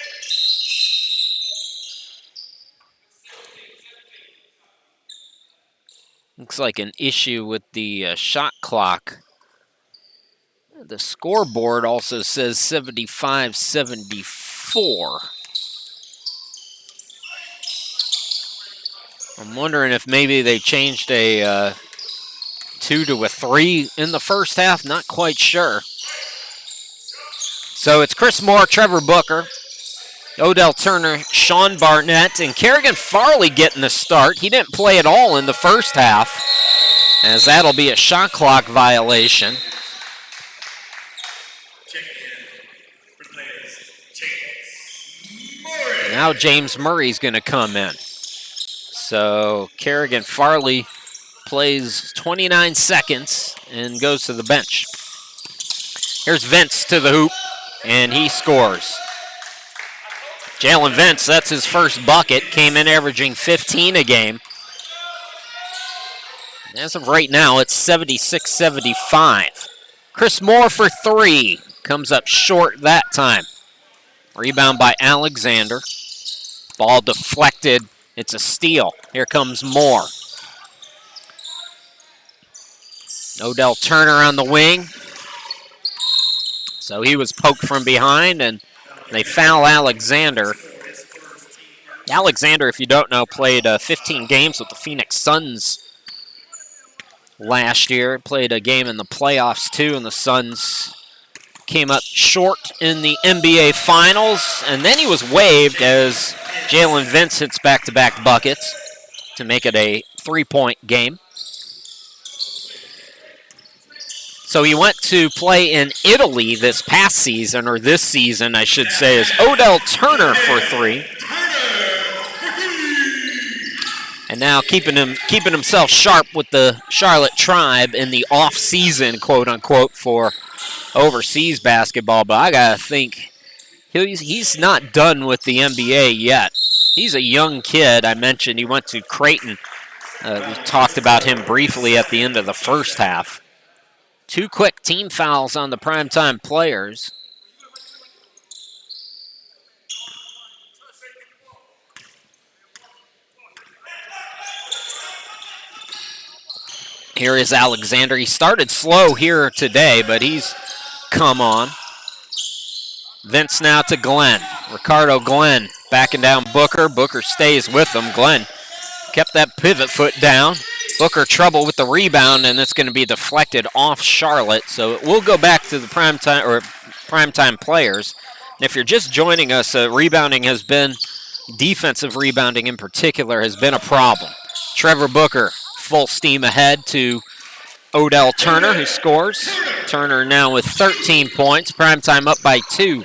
Looks like an issue with the shot clock. The scoreboard also says 75-74. I'm wondering if maybe they changed a 2 to a 3 in the first half. Not quite sure. So it's Chris Moore, Trevor Booker, Odell Turner, Sean Barnett, and Kerrigan Farley getting the start. He didn't play at all in the first half, as that'll be a shot clock violation. Now James Murray's going to come in. So Kerrigan Farley plays 29 seconds and goes to the bench. Here's Vince to the hoop, and he scores. Jalen Vince, that's his first bucket, came in averaging 15 a game. As of right now, it's 76-75. Chris Moore for 3, comes up short that time. Rebound by Alexander. Ball deflected, it's a steal. Here comes Moore. Odell Turner on the wing. So he was poked from behind, and they foul Alexander. Alexander, if you don't know, played 15 games with the Phoenix Suns last year. Played a game in the playoffs, too, and the Suns came up short in the NBA Finals. And then he was waived as Jalen Vince hits back-to-back buckets to make it a 3-point game. So he went to play in Italy this past season, or this season, I should say, as Odell Turner for 3. And now keeping himself sharp with the Charlotte Tribe in the off-season, quote-unquote, for overseas basketball. But I got to think he's not done with the NBA yet. He's a young kid. I mentioned he went to Creighton. We talked about him briefly at the end of the first half. 2 quick team fouls on the primetime players. Here is Alexander. He started slow here today, but he's come on. Vince now to Glenn. Ricardo Glenn backing down Booker. Booker stays with him. Glenn kept that pivot foot down. Booker trouble with the rebound, and it's going to be deflected off Charlotte. So it will go back to the primetime players. And if you're just joining us, defensive rebounding in particular, has been a problem. Trevor Booker, full steam ahead to Odell Turner, who scores. Turner now with 13 points. Primetime up by 2,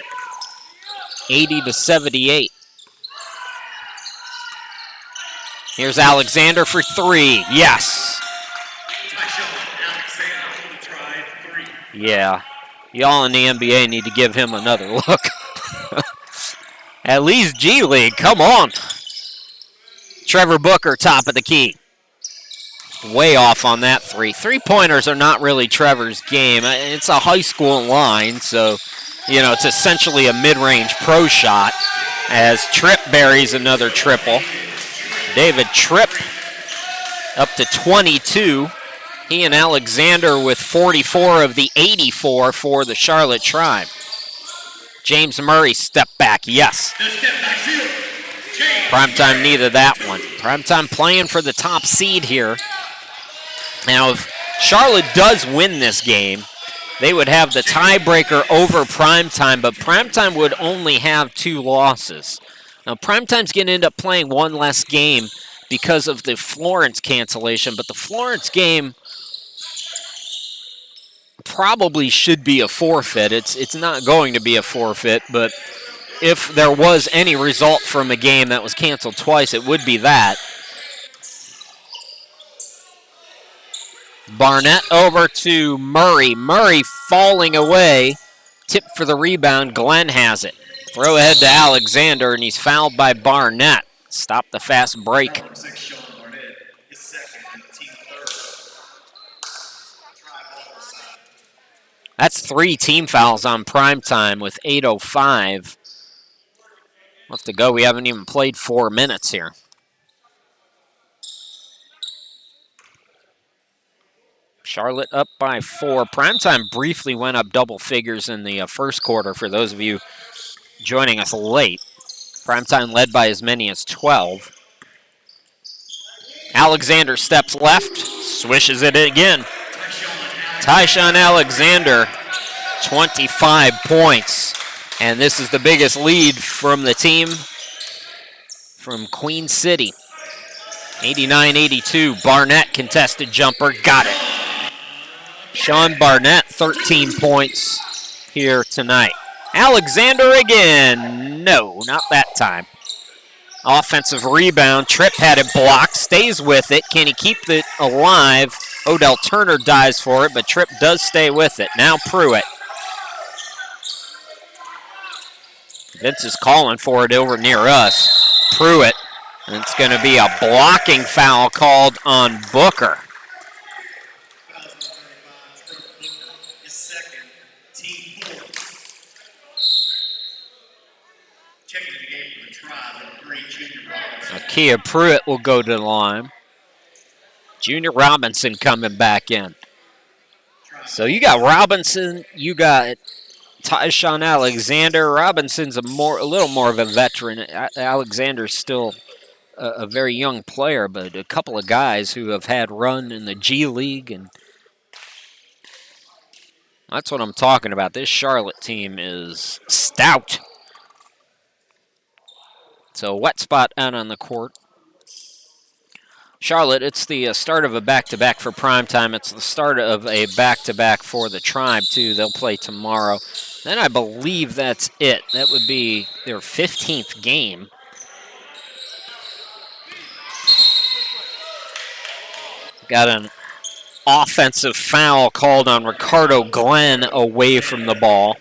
80-78. Here's Alexander for 3. Yes. Yeah. Y'all in the NBA need to give him another look. At least G League. Come on. Trevor Booker, top of the key. Way off on that three. Three-pointers are not really Trevor's game. It's a high school line, so, it's essentially a mid-range pro shot as Tripp buries another triple. David Tripp up to 22. He and Alexander with 44 of the 84 for the Charlotte Tribe. James Murray step back, yes. PrimeTime needed that one. PrimeTime playing for the top seed here. Now, if Charlotte does win this game, they would have the tiebreaker over PrimeTime, but PrimeTime would only have 2 losses. Now, PrimeTime's going to end up playing one less game because of the Florence cancellation, but the Florence game probably should be a forfeit. It's not going to be a forfeit, but if there was any result from a game that was canceled twice, it would be that. Barnett over to Murray. Murray falling away. Tip for the rebound. Glenn has it. Throw ahead to Alexander, and he's fouled by Barnett. Stop the fast break. That's 3 team fouls on PrimeTime with 8:05 left to go. We haven't even played 4 minutes here. Charlotte up by 4. PrimeTime briefly went up double figures in the first quarter for those of you joining us late. PrimeTime led by as many as 12. Alexander steps left, swishes it again. Tyshawn Alexander, 25 points. And this is the biggest lead from the team from Queen City. 89-82, Barnett contested jumper, got it. Sean Barnett, 13 points here tonight. Alexander again. No, not that time. Offensive rebound. Tripp had it blocked, stays with it. Can he keep it alive? Odell Turner dives for it, but Tripp does stay with it. Now Pruitt. Vince is calling for it over near us. Pruitt. And it's going to be a blocking foul called on Booker. Akia Pruitt will go to the line. Junior Robinson coming back in. So you got Robinson, you got Tyshawn Alexander. Robinson's a little more of a veteran. Alexander's still a very young player, but a couple of guys who have had run in the G League, and that's what I'm talking about. This Charlotte team is stout. So wet spot out on the court. Charlotte, it's the start of a back-to-back for PrimeTime. It's the start of a back-to-back for the Tribe, too. They'll play tomorrow. Then I believe that's it. That would be their 15th game. Got an offensive foul called on Ricardo Glenn away from the ball.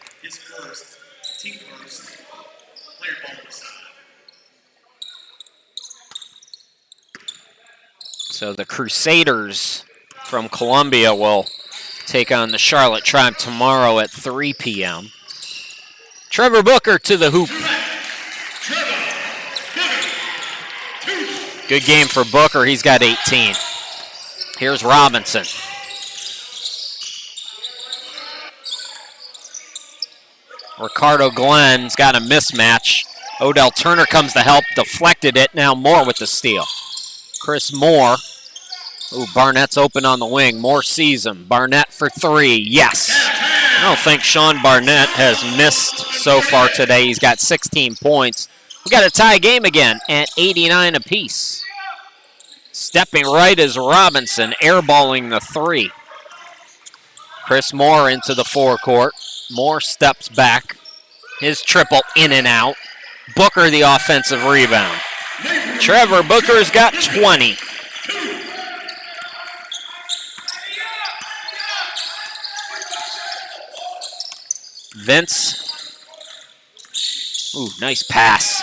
So the Crusaders from Columbia will take on the Charlotte Tribe tomorrow at 3 p.m. Trevor Booker to the hoop. Good game for Booker. He's got 18. Here's Robinson. Ricardo Glenn's got a mismatch. Odell Turner comes to help, deflected it. Now Moore with the steal. Chris Moore. Ooh, Barnett's open on the wing. Moore sees him. Barnett for 3. Yes. I don't think Sean Barnett has missed so far today. He's got 16 points. We got a tie game again at 89 apiece. Stepping right is Robinson, airballing the 3. Chris Moore into the forecourt. Moore steps back. His triple in and out. Booker the offensive rebound. Trevor Booker's got 20. Vince. Ooh, nice pass.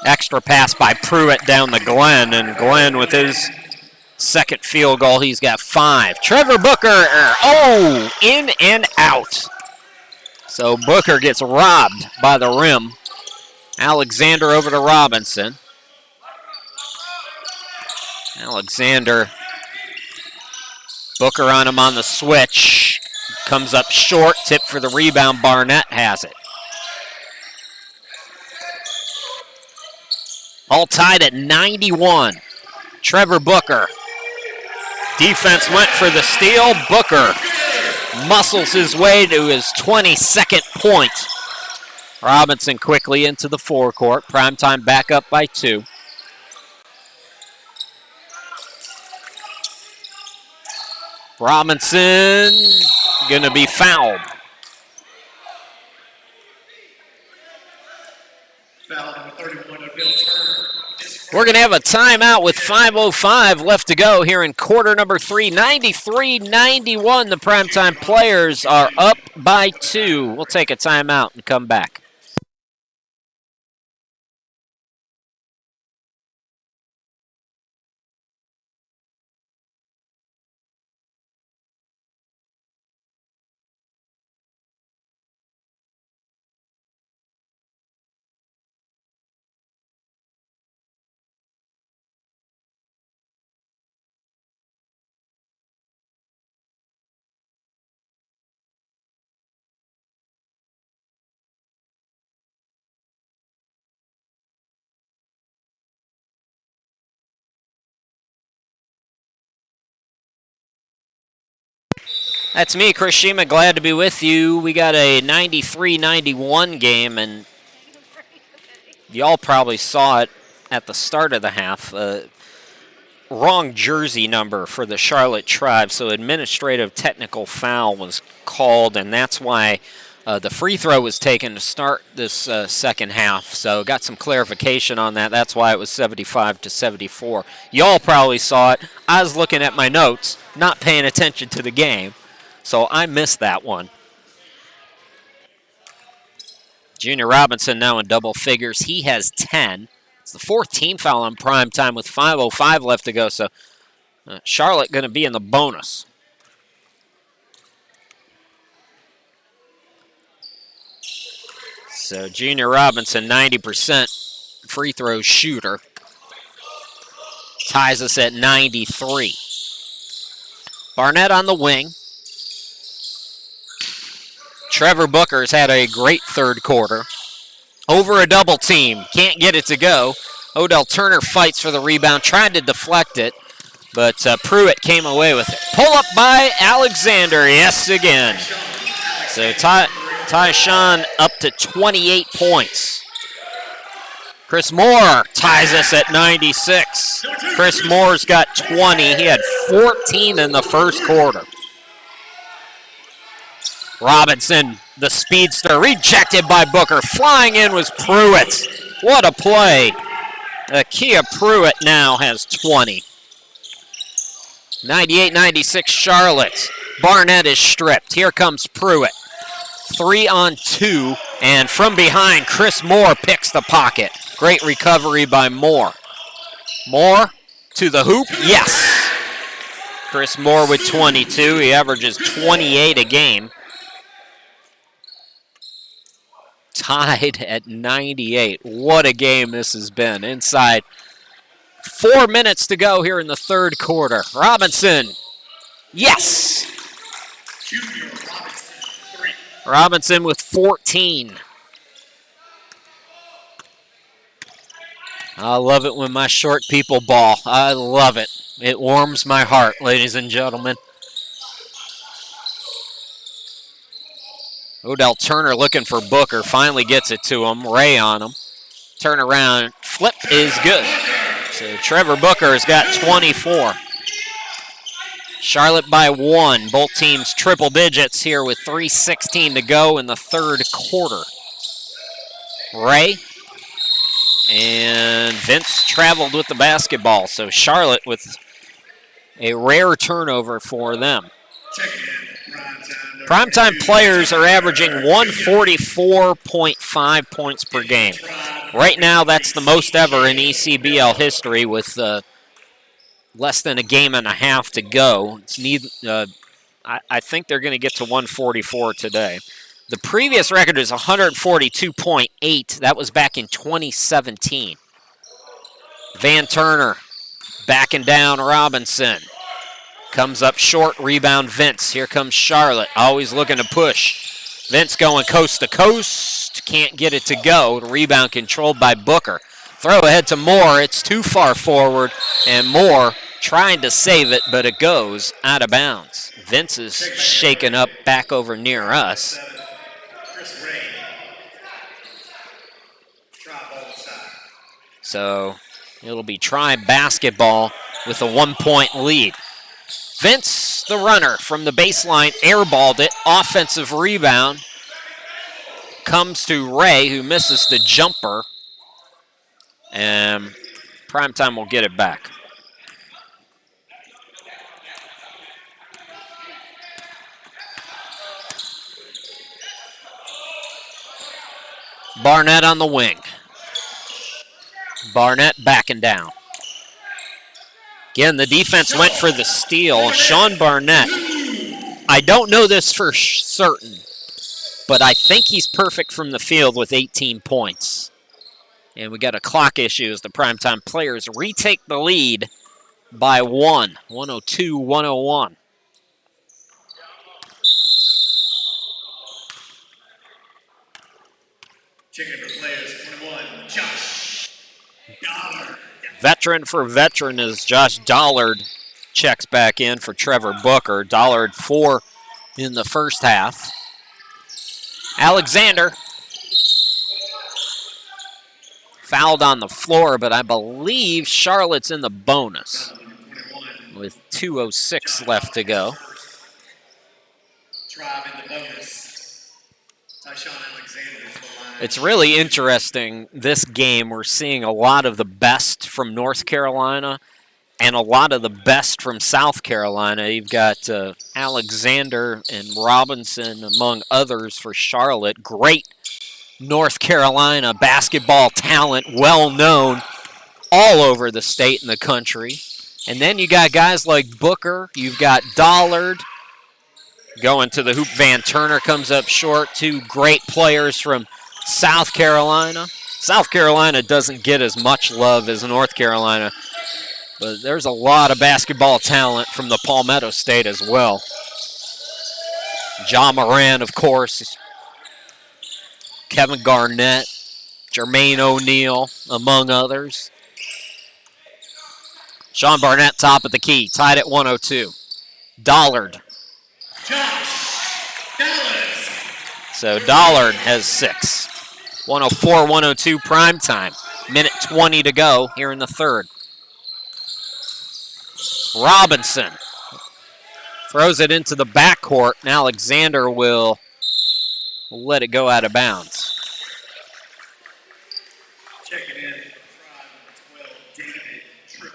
Extra pass by Pruitt down the Glenn, and Glenn with his second field goal. He's got 5. Trevor Booker, in and out. So Booker gets robbed by the rim. Alexander over to Robinson. Alexander, Booker on him on the switch. Comes up short, tip for the rebound. Barnett has it. All tied at 91. Trevor Booker. Defense went for the steal. Booker muscles his way to his 22nd point. Robinson quickly into the forecourt. Primetime back up by 2. Robinson gonna be fouled. Foul number 31 of Bill Turner. We're going to have a timeout with 5:05 left to go here in quarter number 3. 93-91, the Primetime Players are up by 2. We'll take a timeout and come back. That's me, Chris Shima. Glad to be with you. We got a 93-91 game, and y'all probably saw it at the start of the half. Wrong jersey number for the Charlotte Tribe, so administrative technical foul was called, and that's why the free throw was taken to start this second half. So got some clarification on that. That's why it was 75-74. Y'all probably saw it. I was looking at my notes, not paying attention to the game. So I missed that one. Junior Robinson now in double figures. He has 10. It's the 4th team foul on Primetime with 5:05 left to go. So Charlotte going to be in the bonus. So Junior Robinson, 90% free throw shooter. Ties us at 93. Barnett on the wing. Trevor Booker's had a great third quarter. Over a double team. Can't get it to go. Odell Turner fights for the rebound. Tried to deflect it, but Pruitt came away with it. Pull up by Alexander. Yes, again. So Tyshawn up to 28 points. Chris Moore ties us at 96. Chris Moore's got 20. He had 14 in the first quarter. Robinson, the speedster, rejected by Booker. Flying in was Pruitt. What a play. Kia Pruitt now has 20. 98-96 Charlotte. Barnett is stripped. Here comes Pruitt. 3-on-2, and from behind, Chris Moore picks the pocket. Great recovery by Moore. Moore to the hoop. Yes. Chris Moore with 22. He averages 28 a game. Tied at 98. What a game this has been. Inside 4 minutes to go here in the third quarter. Robinson. Yes. Robinson with 14. I love it when my short people ball. I love it. It warms my heart, ladies and gentlemen. Odell Turner looking for Booker. Finally gets it to him. Ray on him. Turn around. Flip is good. So Trevor Booker has got 24. Charlotte by 1. Both teams triple digits here with 3:16 to go in the third quarter. Ray and Vince traveled with the basketball. So Charlotte with a rare turnover for them. Primetime Players are averaging 144.5 points per game. Right now, that's the most ever in ECBL history, with less than a game and a half to go. I think they're going to get to 144 today. The previous record is 142.8. That was back in 2017. Van Turner backing down Robinson. Comes up short, rebound Vince. Here comes Charlotte, always looking to push. Vince going coast to coast, can't get it to go. The rebound controlled by Booker. Throw ahead to Moore, it's too far forward, and Moore trying to save it, but it goes out of bounds. Vince is shaken up back over near us. So it'll be Tri basketball with a 1-point lead. Vince, the runner from the baseline, airballed it. Offensive rebound comes to Ray, who misses the jumper. And PrimeTime will get it back. Barnett on the wing. Barnett backing down. Again, the defense went for the steal. Sean Barnett, I don't know this for certain, but I think he's perfect from the field with 18 points. And we got a clock issue as the PrimeTime Players retake the lead by 102-101. Checking for players, 21, Josh Dollard. Veteran for veteran as Josh Dollard checks back in for Trevor Booker. Dollard 4 in the first half. Alexander fouled on the floor, but I believe Charlotte's in the bonus with 2:06 left to go. Drive in the bonus. Tyshawn Alexander is the line. It's really interesting, this game. We're seeing a lot of the best from North Carolina and a lot of the best from South Carolina. You've got Alexander and Robinson, among others, for Charlotte. Great North Carolina basketball talent, well known all over the state and the country. And then you got guys like Booker, you've got Dollard going to the hoop. Van Turner comes up short. Two great players from South Carolina. South Carolina doesn't get as much love as North Carolina, but there's a lot of basketball talent from the Palmetto State as well. John Moran, of course, Kevin Garnett, Jermaine O'Neal, among others. Sean Barnett, top of the key, tied at 102. Dollard. Josh Dollard. So Dollard has 6. 104-102 PrimeTime. Minute 20 to go here in the third. Robinson throws it into the backcourt, and Alexander will let it go out of bounds. Checking in for Tribe, 12, David Tripp.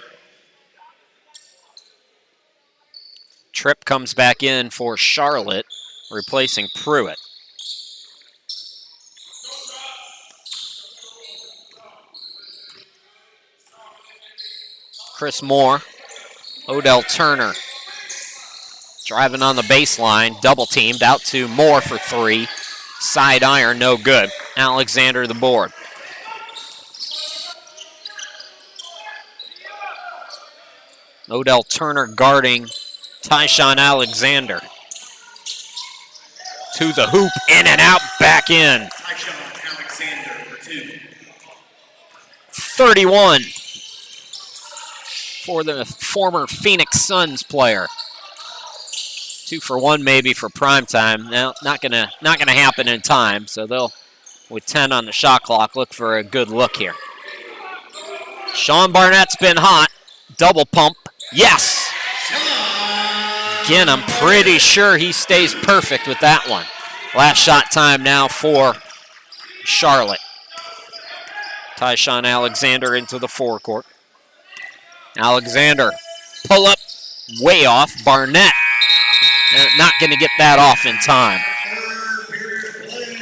Tripp comes back in for Charlotte, replacing Pruitt. Chris Moore, Odell Turner driving on the baseline, double teamed out to Moore for 3. Side iron, no good. Alexander the board. Odell Turner guarding Tyshawn Alexander. To the hoop, in and out, back in. Tyshawn Alexander for 2. 31 for the former Phoenix Suns player. 2 for 1 maybe for PrimeTime. Now, not gonna happen in time, so they'll, with 10 on the shot clock, look for a good look here. Sean Barnett's been hot. Double pump. Yes! Again, I'm pretty sure he stays perfect with that one. Last shot time now for Charlotte. Tyshawn Alexander into the forecourt. Alexander, pull up, way off. Barnett, not going to get that off in time.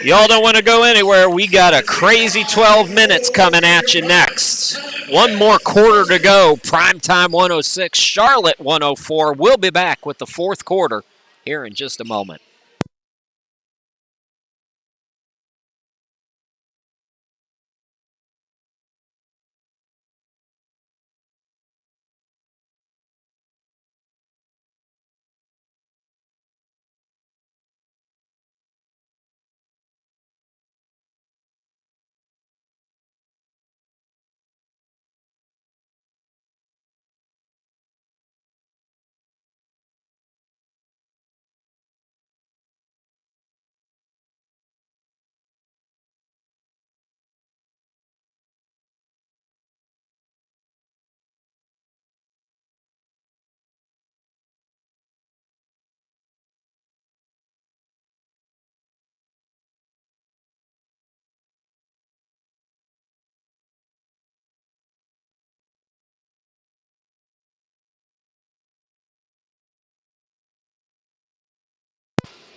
Y'all don't want to go anywhere. We got a crazy 12 minutes coming at you next. One more quarter to go. Primetime 106, Charlotte 104. We'll be back with the fourth quarter here in just a moment.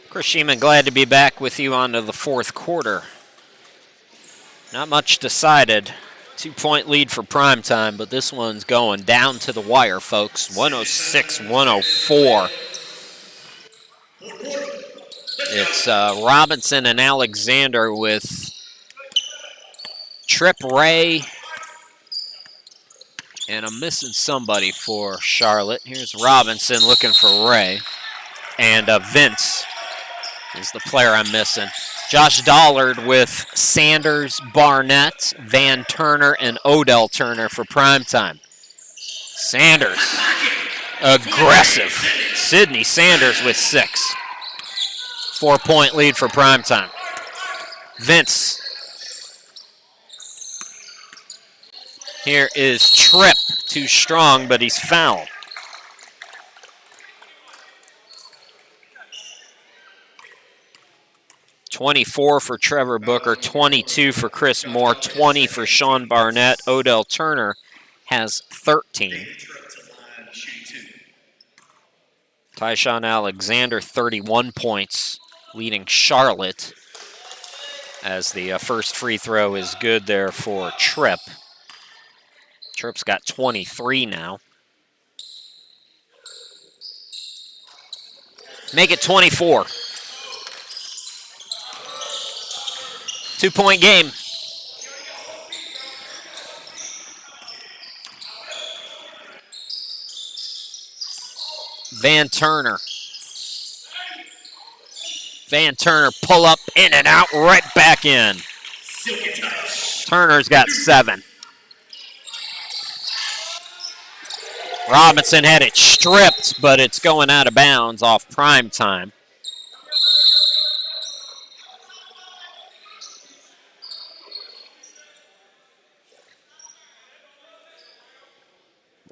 Chris Sheeman, glad to be back with you on to the fourth quarter. Not much decided. 2-point lead for Primetime, but this one's going down to the wire, folks. 106-104. It's Robinson and Alexander with Tripp, Ray, and I'm missing somebody for Charlotte. Here's Robinson looking for Ray. And Vince is the player I'm missing. Josh Dollard with Sanders, Barnett, Van Turner, and Odell Turner for Primetime. Sanders, aggressive. Sidney Sanders with 6. 4-point lead for Primetime. Vince. Here is Tripp, too strong, but he's fouled. .24 for Trevor Booker, 22 for Chris Moore, 20 for Sean Barnett. Odell Turner has 13. Tyshawn Alexander, 31 points, leading Charlotte as the first free throw is good there for Tripp. Tripp's got 23 now. Make it 24. 2-point game. Van Turner. Van Turner pull up, in and out, right back in. Turner's got 7. Robinson had it stripped, but it's going out of bounds off Primetime.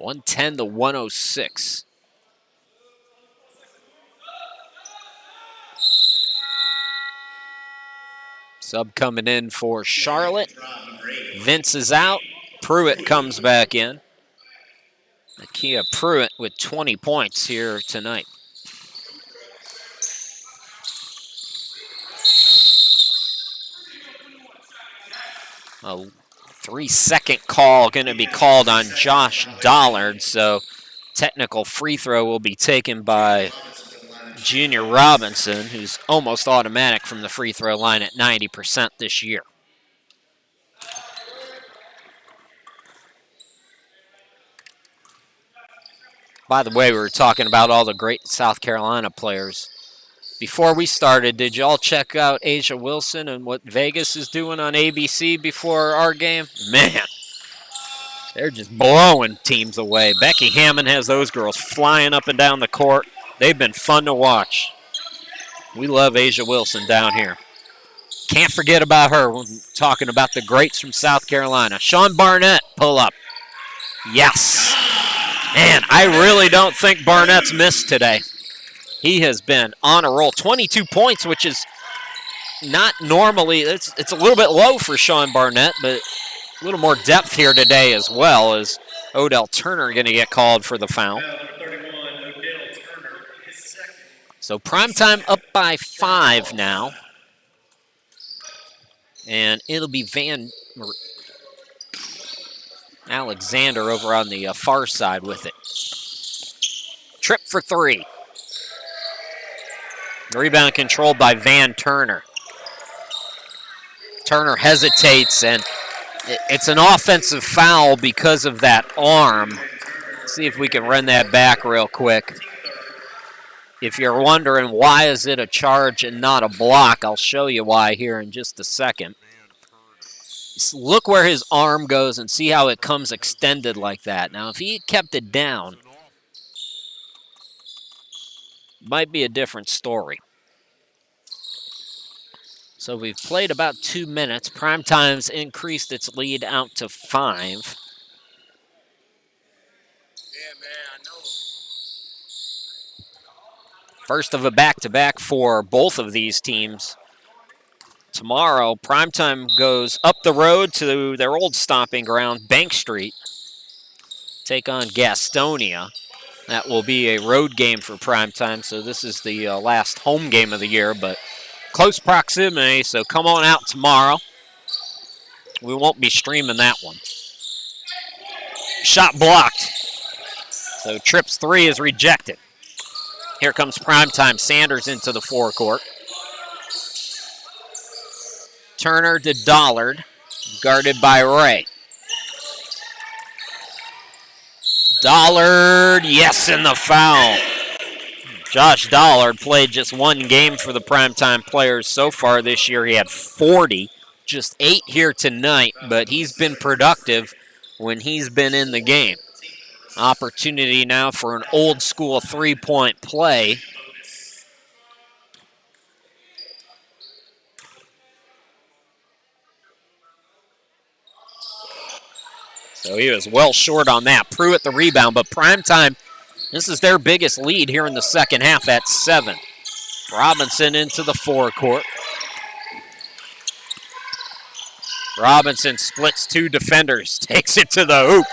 (110-106). Sub coming in for Charlotte. Vince is out. Pruitt comes back in. Nakia Pruitt with 20 points here tonight. A 3-second call going to be called on Josh Dollard, so technical free throw will be taken by Junior Robinson, who's almost automatic from the free throw line at 90% this year. By the way, we were talking about all the great South Carolina players. Before we started, did y'all check out Asia Wilson and what Vegas is doing on ABC before our game? Man, they're just blowing teams away. Becky Hammond has those girls flying up and down the court. They've been fun to watch. We love Asia Wilson down here. Can't forget about her when talking about the greats from South Carolina. Sean Barnett, pull up. Yes. Man, I really don't think Barnett's missed today. He has been on a roll. 22 points, which is not normally, it's a little bit low for Sean Barnett, but a little more depth here today as well. As Odell Turner going to get called for the foul. So Primetime up by 5 now. And it'll be Alexander over on the far side with it. Trip for three. Rebound controlled by Van Turner. Turner hesitates, and it's an offensive foul because of that arm. Let's see if we can run that back real quick. If you're wondering why is it a charge and not a block, I'll show you why here in just a second. Just look where his arm goes and see how it comes extended like that. Now, if he kept it down, might be a different story. So we've played about 2 minutes. PrimeTime's increased its lead out to 5. First of a back-to-back for both of these teams. Tomorrow, PrimeTime goes up the road to their old stomping ground, Bank Street, take on Gastonia. That will be a road game for PrimeTime, so this is the last home game of the year, but close proximity, so come on out tomorrow. We won't be streaming that one. Shot blocked. So Tripp's three is rejected. Here comes PrimeTime. Sanders into the forecourt. Turner to Dollard, guarded by Ray. Dollard, yes, in the foul. Josh Dollard played just one game for the PrimeTime players so far this year. He had 40, just 8 here tonight, but he's been productive when he's been in the game. Opportunity now for an old school three-point play. So he was well short on that. Pruitt the rebound, but PrimeTime, this is their biggest lead here in the second half at 7. Robinson into the forecourt. Robinson splits 2 defenders, takes it to the hoop.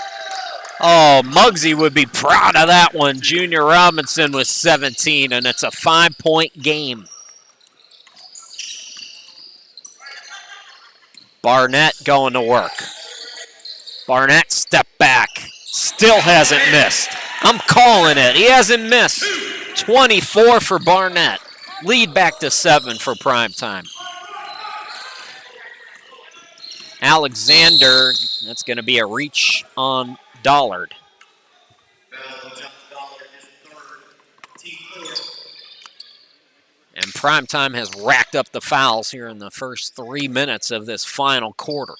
Oh, Muggsy would be proud of that one. Junior Robinson with 17, and it's a 5-point game. Barnett going to work. Barnett step back. Still hasn't missed. I'm calling it. He hasn't missed. 24 for Barnett. Lead back to 7 for PrimeTime. Alexander, that's going to be a reach on Dollard. And PrimeTime has racked up the fouls here in the first 3 minutes of this final quarter.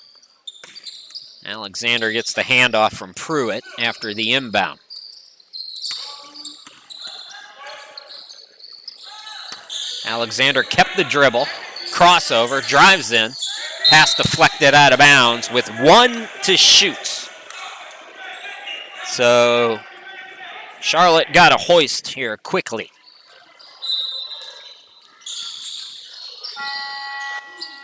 Alexander gets the handoff from Pruitt after the inbound. Alexander kept the dribble, crossover, drives in, pass deflected out of bounds with 1 to shoot. So Charlotte got a hoist here quickly.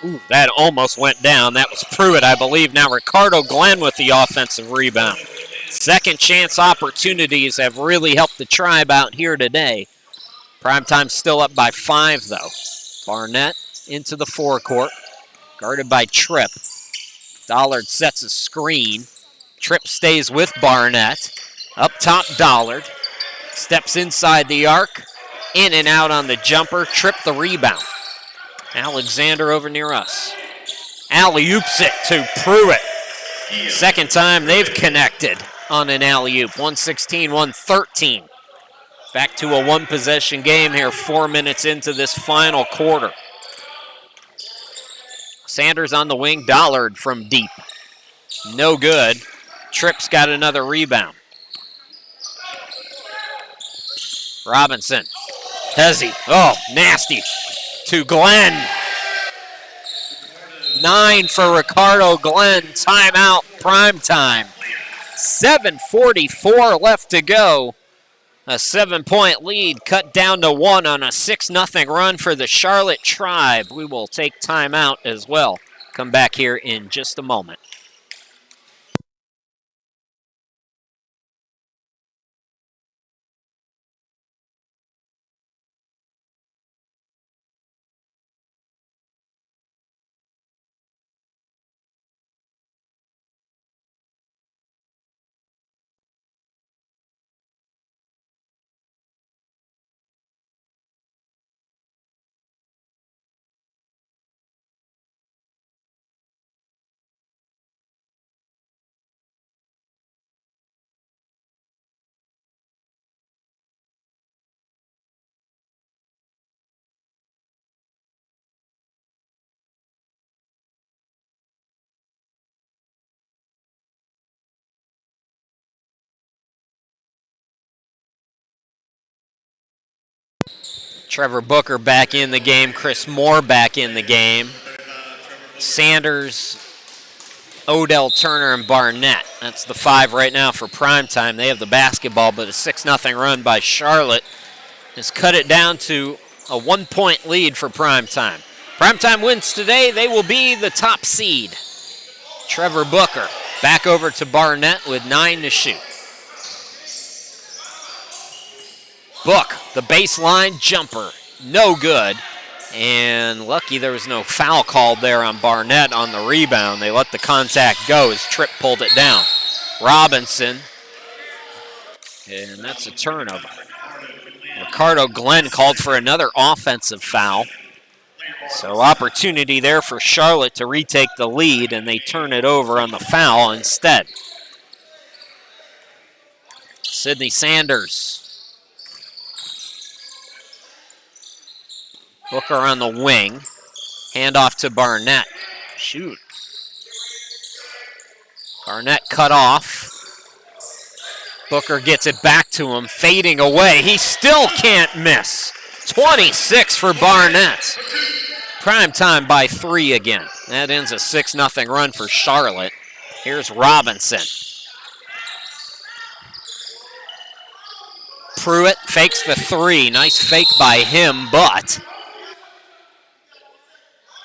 Ooh, that almost went down. That was Pruitt, I believe. Now Ricardo Glenn with the offensive rebound. Second chance opportunities have really helped the Tribe out here today. PrimeTime still up by 5, though. Barnett into the forecourt, guarded by Tripp. Dollard sets a screen. Tripp stays with Barnett. Up top, Dollard. Steps inside the arc. In and out on the jumper. Tripp the rebound. Alexander over near us. Alley-oops it to Pruitt. Second time they've connected on an alley-oop. 116-113. Back to a one-possession game here 4 minutes into this final quarter. Sanders on the wing. Dollard from deep. No good. Tripp's got another rebound. Robinson. Hezzy. Oh, nasty. To Glenn. 9 for Ricardo Glenn. Timeout, PrimeTime. 7:44 left to go. A 7-point lead cut down to 1 on a 6-0 run for the Charlotte Tribe. We will take timeout as well. Come back here in just a moment. Trevor Booker back in the game. Chris Moore back in the game. Sanders, Odell Turner, and Barnett. That's the 5 right now for primetime. They have the basketball, but a 6-0 run by Charlotte has cut it down to a 1-point lead for primetime. Primetime wins today. They will be the top seed. Trevor Booker back over to Barnett with 9 to shoot. Book, the baseline jumper, no good. And lucky there was no foul called there on Barnett on the rebound. They let the contact go as Tripp pulled it down. Robinson, and that's a turnover. Ricardo Glenn called for another offensive foul. So opportunity there for Charlotte to retake the lead, and they turn it over on the foul instead. Sidney Sanders. Booker on the wing. Handoff to Barnett. Shoot. Barnett cut off. Booker gets it back to him, fading away. He still can't miss. 26 for Barnett. Prime time by 3 again. That ends a 6-0 run for Charlotte. Here's Robinson. Pruitt fakes the 3. Nice fake by him, but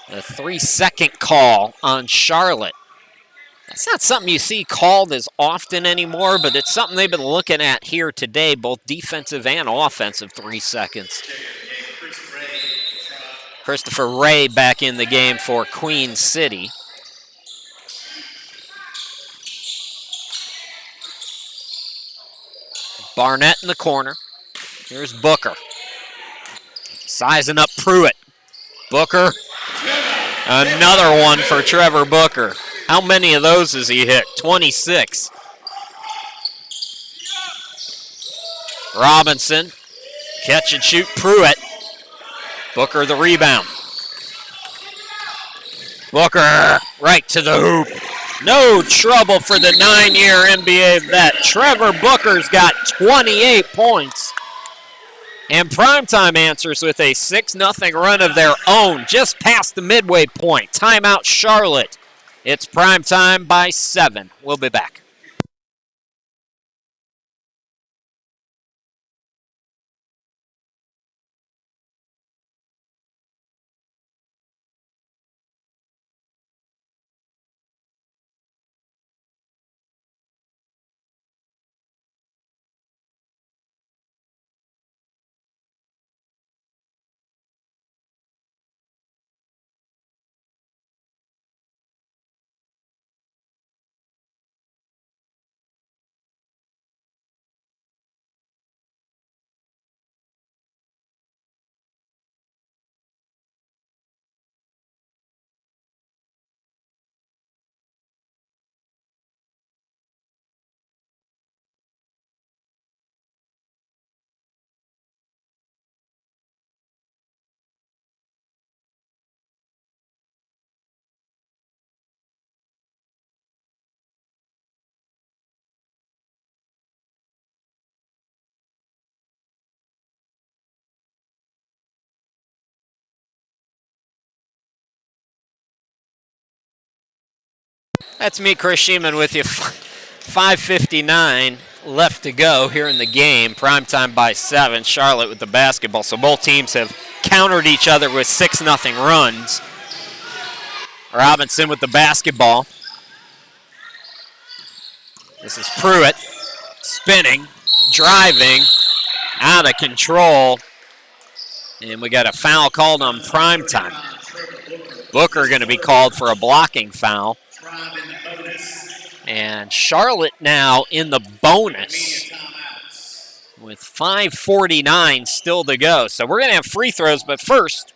a 3-second call on Charlotte. That's not something you see called as often anymore, but it's something they've been looking at here today, both defensive and offensive 3 seconds. Christopher Ray back in the game for Queen City. Barnett in the corner. Here's Booker. Sizing up Pruitt. Booker. Another one for Trevor Booker. How many of those has he hit? 26. Robinson. Catch and shoot Pruitt. Booker the rebound. Booker right to the hoop. No trouble for the 9-year NBA vet. Trevor Booker's got 28 points. And Primetime answers with a 6-0 run of their own just past the midway point. Timeout Charlotte. It's Primetime by 7. We'll be back. That's me, Chris Sheeman, with you. 5:59 left to go here in the game. Primetime by 7. Charlotte with the basketball. So both teams have countered each other with 6-0 runs. Robinson with the basketball. This is Pruitt spinning, driving, out of control. And we got a foul called on Primetime. Booker going to be called for a blocking foul. And Charlotte now in the bonus with 5:49 still to go. So we're going to have free throws, but first,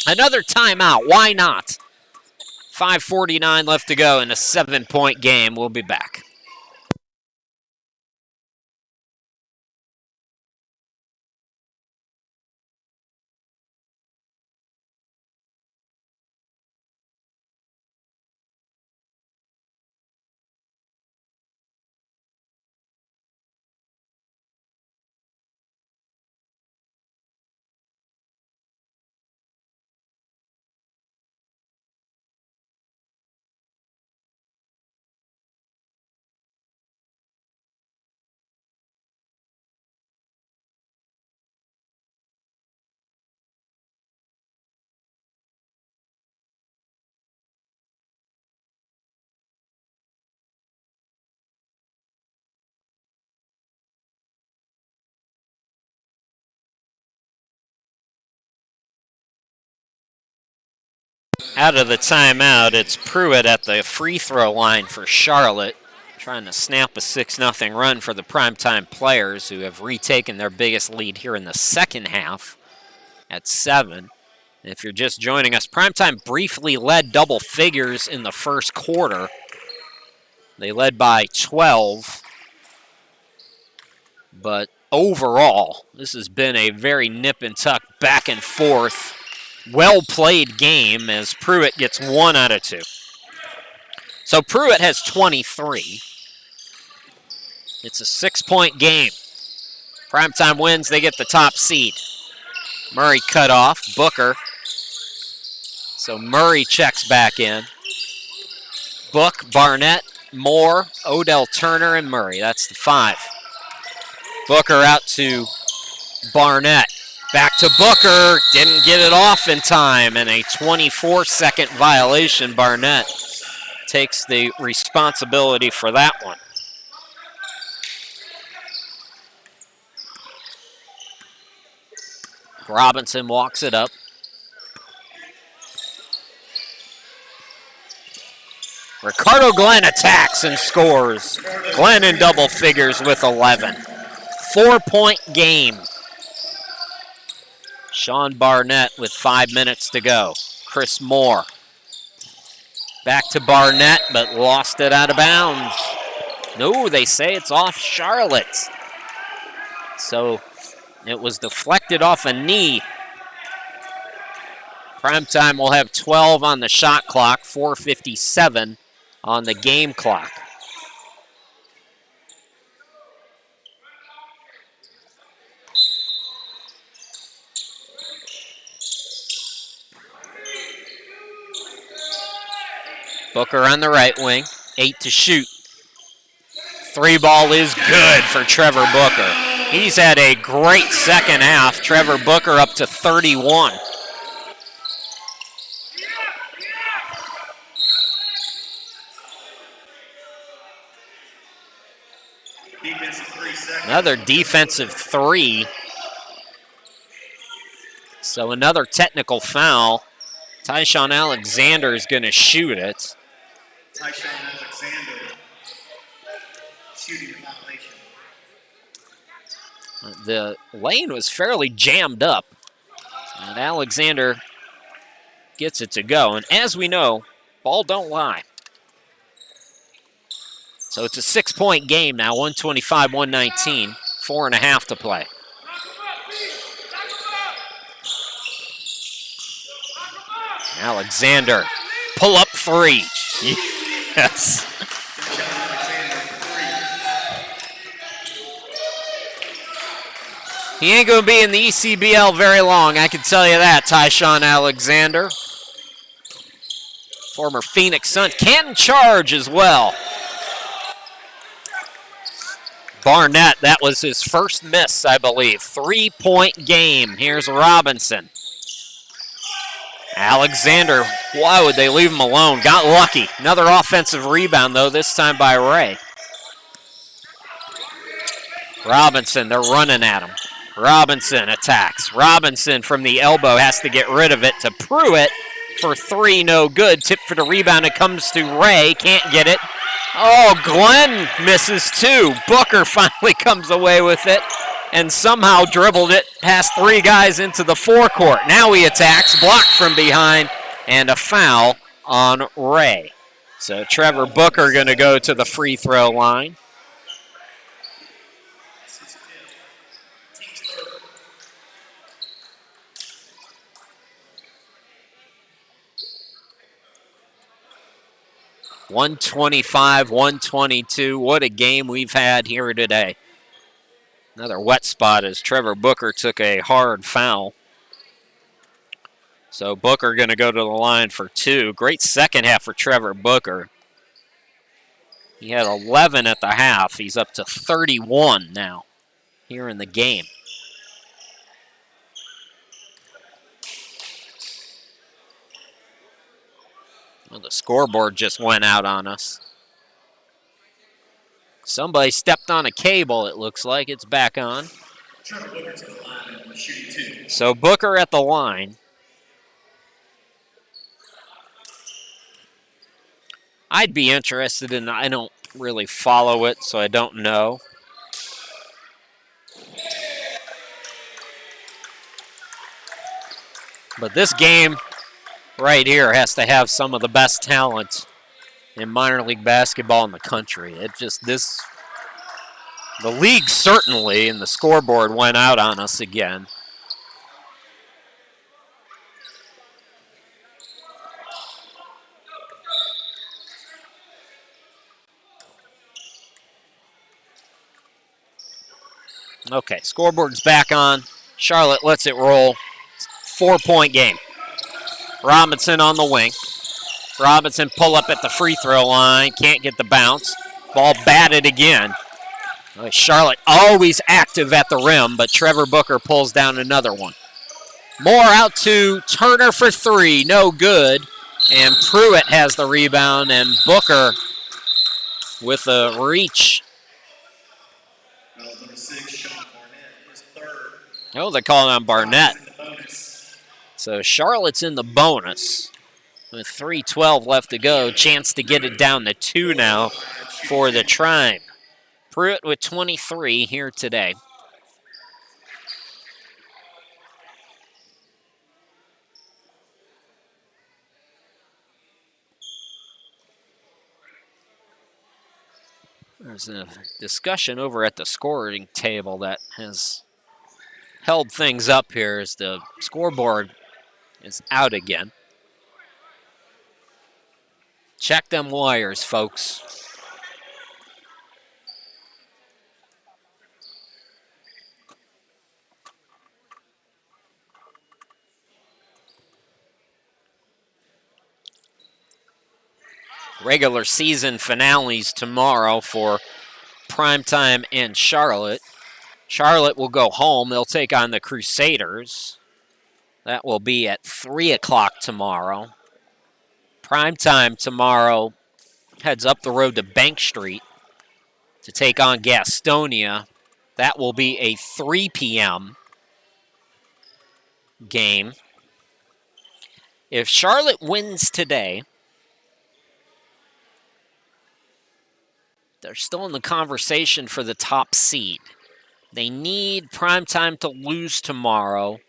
another timeout. Why not? 5:49 left to go in a 7-point game. We'll be back. Out of the timeout, it's Pruitt at the free throw line for Charlotte, trying to snap a 6-0 run for the primetime players, who have retaken their biggest lead here in the second half at 7. If you're just joining us, primetime briefly led double figures in the first quarter. They led by 12. But overall, this has been a very nip and tuck, back and forth, well-played game as Pruitt gets 1 out of 2. So Pruitt has 23. It's a 6-point game. Primetime wins, they get the top seed. Murray cut off, Booker. So Murray checks back in. Book, Barnett, Moore, Odell Turner, and Murray. That's the 5. Booker out to Barnett. Back to Booker. Didn't get it off in time, and a 24-second violation. Barnett takes the responsibility for that one. Robinson walks it up. Ricardo Glenn attacks and scores. Glenn in double figures with 11. 4-point game. Sean Barnett with 5 minutes to go. Chris Moore. Back to Barnett, but lost it out of bounds. No, they say it's off Charlotte. So it was deflected off a knee. Primetime will have 12 on the shot clock, 4:57 on the game clock. Booker on the right wing, 8 to shoot. 3 ball is good for Trevor Booker. He's had a great second half. Trevor Booker up to 31. Another defensive 3. So another technical foul. Tyshawn Alexander is going to shoot it. Tyshawn Alexander shooting violation. The lane was fairly jammed up, and Alexander gets it to go. And as we know, ball don't lie. So it's a 6-point game now, 125-119, 4.5 to play. Alexander, pull up 3. Yes. He ain't going to be in the ECBL very long, I can tell you that, Tyshawn Alexander. Former Phoenix Sun, can charge as well. Barnett, that was his first miss, I believe. 3-point game. Here's Robinson. Alexander, why would they leave him alone? Got lucky. Another offensive rebound, though, this time by Ray. Robinson, they're running at him. Robinson attacks. Robinson from the elbow has to get rid of it to Pruitt for 3, no good. Tip for the rebound, it comes to Ray, can't get it. Oh, Glenn misses 2. Booker finally comes away with it and somehow dribbled it past 3 guys into the forecourt. Now he attacks, blocked from behind, and a foul on Ray. So Trevor Booker going to go to the free throw line. (125-122). What a game we've had here today. Another wet spot as Trevor Booker took a hard foul. So Booker going to go to the line for 2. Great second half for Trevor Booker. He had 11 at the half. He's up to 31 now here in the game. Well, the scoreboard just went out on us. Somebody stepped on a cable, it looks like. It's back on. So Booker at the line. I'd be interested in. I don't really follow it, so I don't know. But this game right here has to have some of the best talent in minor league basketball in the country. The league certainly, and the scoreboard went out on us again. Okay, scoreboard's back on. Charlotte lets it roll. 4-point game. Robinson on the wing. Robinson pull up at the free throw line. Can't get the bounce. Ball batted again. Charlotte always active at the rim, but Trevor Booker pulls down another one. Moore out to Turner for three. No good. And Pruitt has the rebound, and Booker with a reach. Oh, they're calling on Barnett. So Charlotte's in the bonus with 3:12 left to go. Chance to get it down to 2 now for the Tribe. Pruitt with 23 here today. There's a discussion over at the scoring table that has held things up here as the scoreboard is out again. Check them wires, folks. Regular season finales tomorrow for Primetime and Charlotte. Charlotte will go home. They'll take on the Crusaders. That will be at 3 o'clock tomorrow. Primetime tomorrow heads up the road to Bank Street to take on Gastonia. That will be a 3 p.m. game. If Charlotte wins today, they're still in the conversation for the top seed. They need Primetime to lose tomorrow.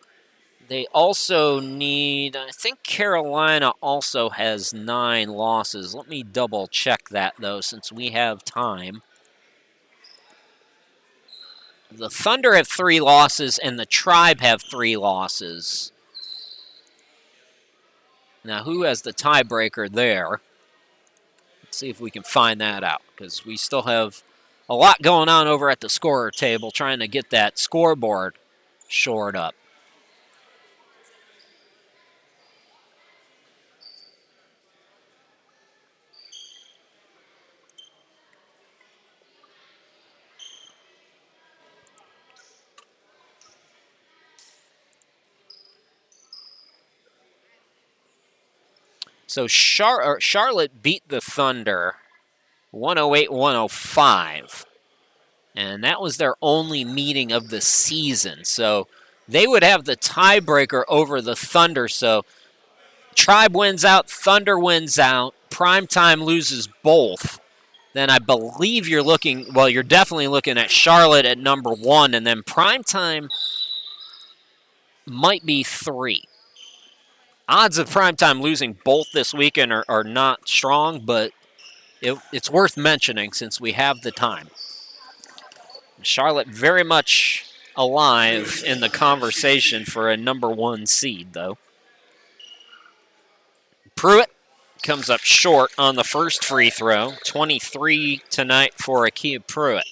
They also need, I think Carolina also has 9 losses. Let me double check that, though, since we have time. The Thunder have 3 losses, and the Tribe have 3 losses. Now, who has the tiebreaker there? Let's see if we can find that out, because we still have a lot going on over at the scorer table trying to get that scoreboard shored up. So Charlotte beat the Thunder 108-105. And that was their only meeting of the season. So they would have the tiebreaker over the Thunder. So Tribe wins out, Thunder wins out, Primetime loses both. Then I believe you're looking, well, you're definitely looking at Charlotte at number 1, and then Primetime might be 3. Odds of Primetime losing both this weekend are not strong, but it's worth mentioning since we have the time. Charlotte very much alive in the conversation for a number 1 seed, though. Pruitt comes up short on the first free throw. 23 tonight for Akia Pruitt.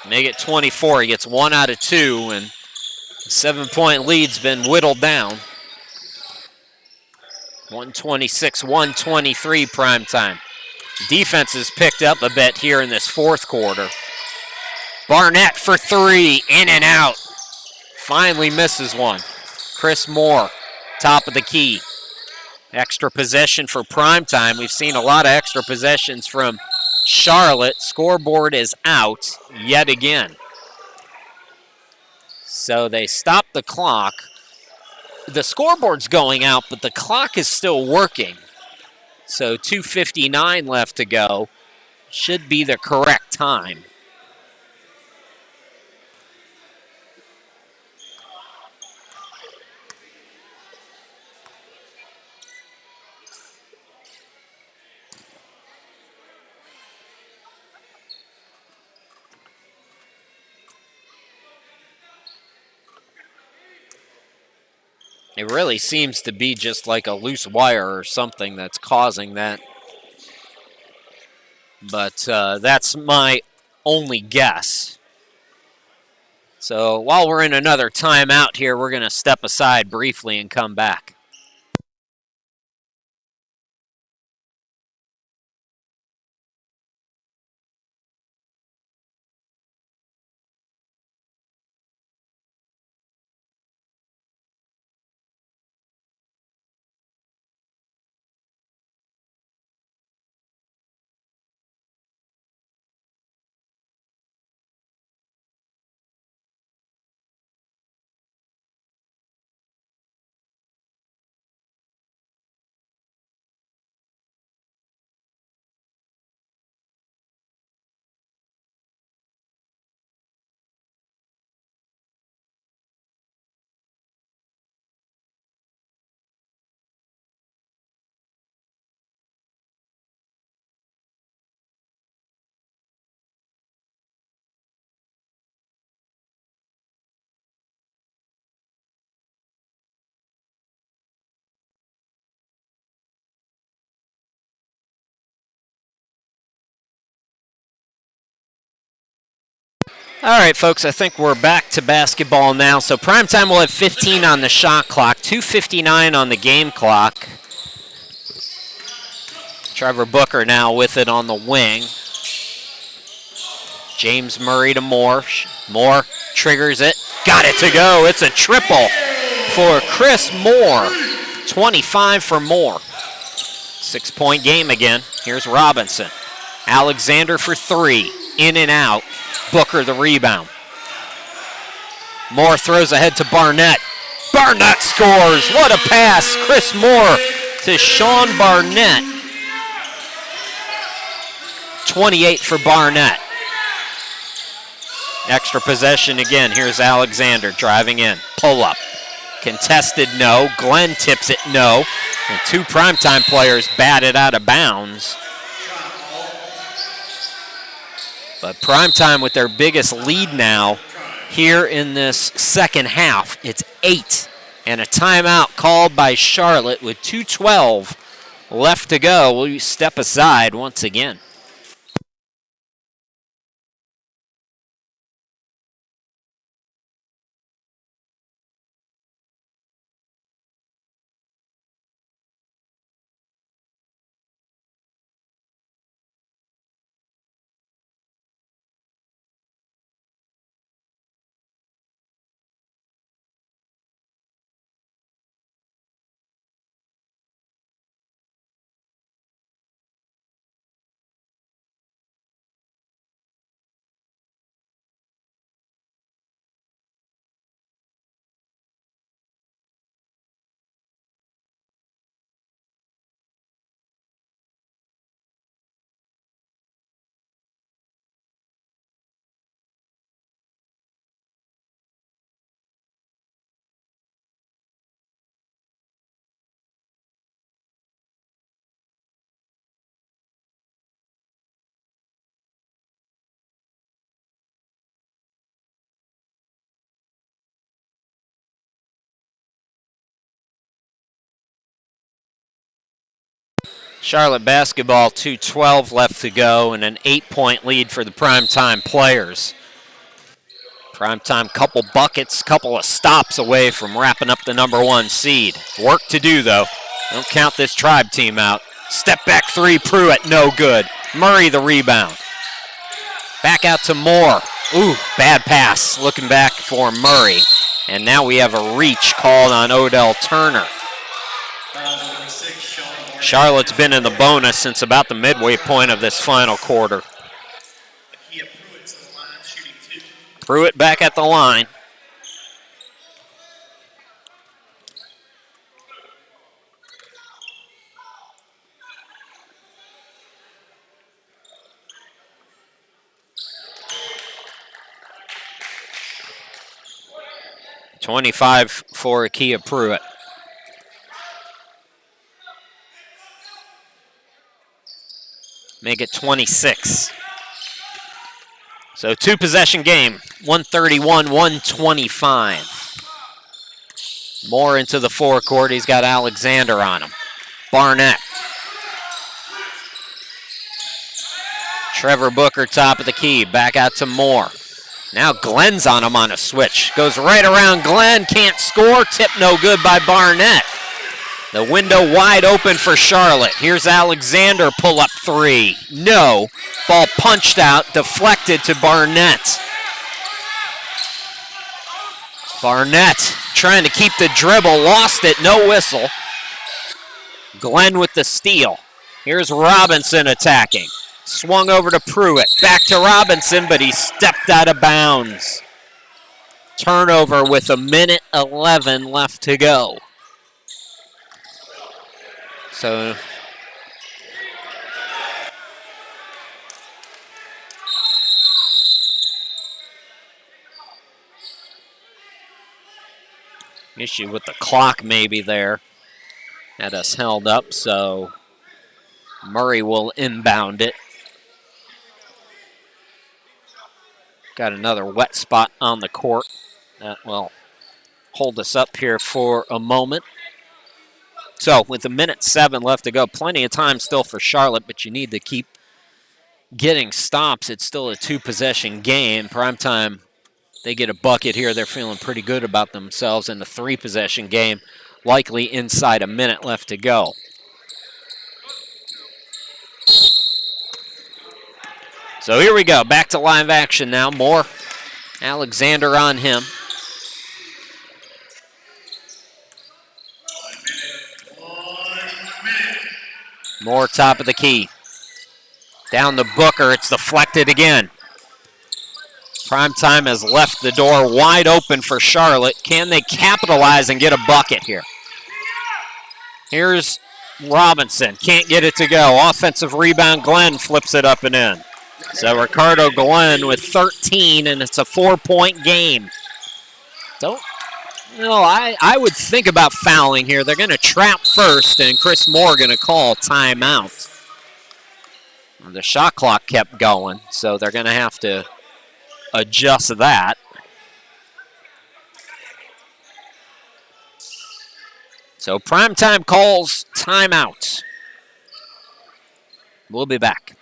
Make it 24. He gets 1 out of 2, and the 7-point lead's been whittled down. 126-123 Primetime. Defense has picked up a bit here in this fourth quarter. Barnett for 3, in and out. Finally misses one. Chris Moore, top of the key. Extra possession for Primetime. We've seen a lot of extra possessions from Charlotte. Scoreboard is out yet again. So they stop the clock. The scoreboard's going out, but the clock is still working. So 2:59 left to go. Should be the correct time. It really seems to be just like a loose wire or something that's causing that. But that's my only guess. So while we're in another timeout here, we're going to step aside briefly and come back. All right, folks, I think we're back to basketball now. So PrimeTime will have 15 on the shot clock, 2:59 on the game clock. Trevor Booker now with it on the wing. James Murray to Moore. Moore triggers it. Got it to go. It's a triple for Chris Moore. 25 for Moore. 6-point game again. Here's Robinson. Alexander for three. In and out. Booker the rebound. Moore throws ahead to Barnett. Barnett scores. What a pass. Chris Moore to Sean Barnett. 28 for Barnett. Extra possession again. Here's Alexander driving in. Pull up. Contested, no. Glenn tips it, no. And two PrimeTime players batted out of bounds. But PrimeTime with their biggest lead now here in this second half. It's 8. And a timeout called by Charlotte with 2:12 left to go. We'll step aside once again. Charlotte basketball, 2:12 left to go, and an 8-point lead for the PrimeTime players. PrimeTime, couple buckets, couple of stops away from wrapping up the #1 seed. Work to do, though. Don't count this Tribe team out. Step back three, Pruitt, no good. Murray the rebound. Back out to Moore. Ooh, bad pass. Looking back for Murray. And now we have a reach called on Odell Turner. Charlotte's been in the bonus since about the midway point of this final quarter. Pruitt back at the line. 25 for Akia Pruitt. Make it 26. So 2-possession game, 131-125. Moore into the forecourt. He's got Alexander on him. Barnett. Trevor Booker, top of the key. Back out to Moore. Now Glenn's on him on a switch. Goes right around Glenn. Can't score. Tip no good by Barnett. The window wide open for Charlotte. Here's Alexander, pull up three. No. Ball punched out, deflected to Barnett. Barnett trying to keep the dribble, lost it, no whistle. Glenn with the steal. Here's Robinson attacking. Swung over to Pruitt. Back to Robinson, but he stepped out of bounds. Turnover with 1:11 left to go. So issue with the clock maybe there. Had us held up, so Murray will inbound it. Got another wet spot on the court. That will hold us up here for a moment. So with 1:07 left to go, plenty of time still for Charlotte, but you need to keep getting stops. It's still a 2-possession game. PrimeTime, they get a bucket here. They're feeling pretty good about themselves in the 3-possession game, likely inside a minute left to go. So here we go, back to live action now. Moore, Alexander on him. Moore, top of the key. Down to Booker, it's deflected again. PrimeTime has left the door wide open for Charlotte. Can they capitalize and get a bucket here? Here's Robinson, can't get it to go. Offensive rebound, Glenn flips it up and in. So Ricardo Glenn with 13, and it's a 4-point game. I would think about fouling here. They're going to trap first, and Chris Moore going to call timeout. The shot clock kept going, so they're going to have to adjust that. So PrimeTime calls timeout. We'll be back.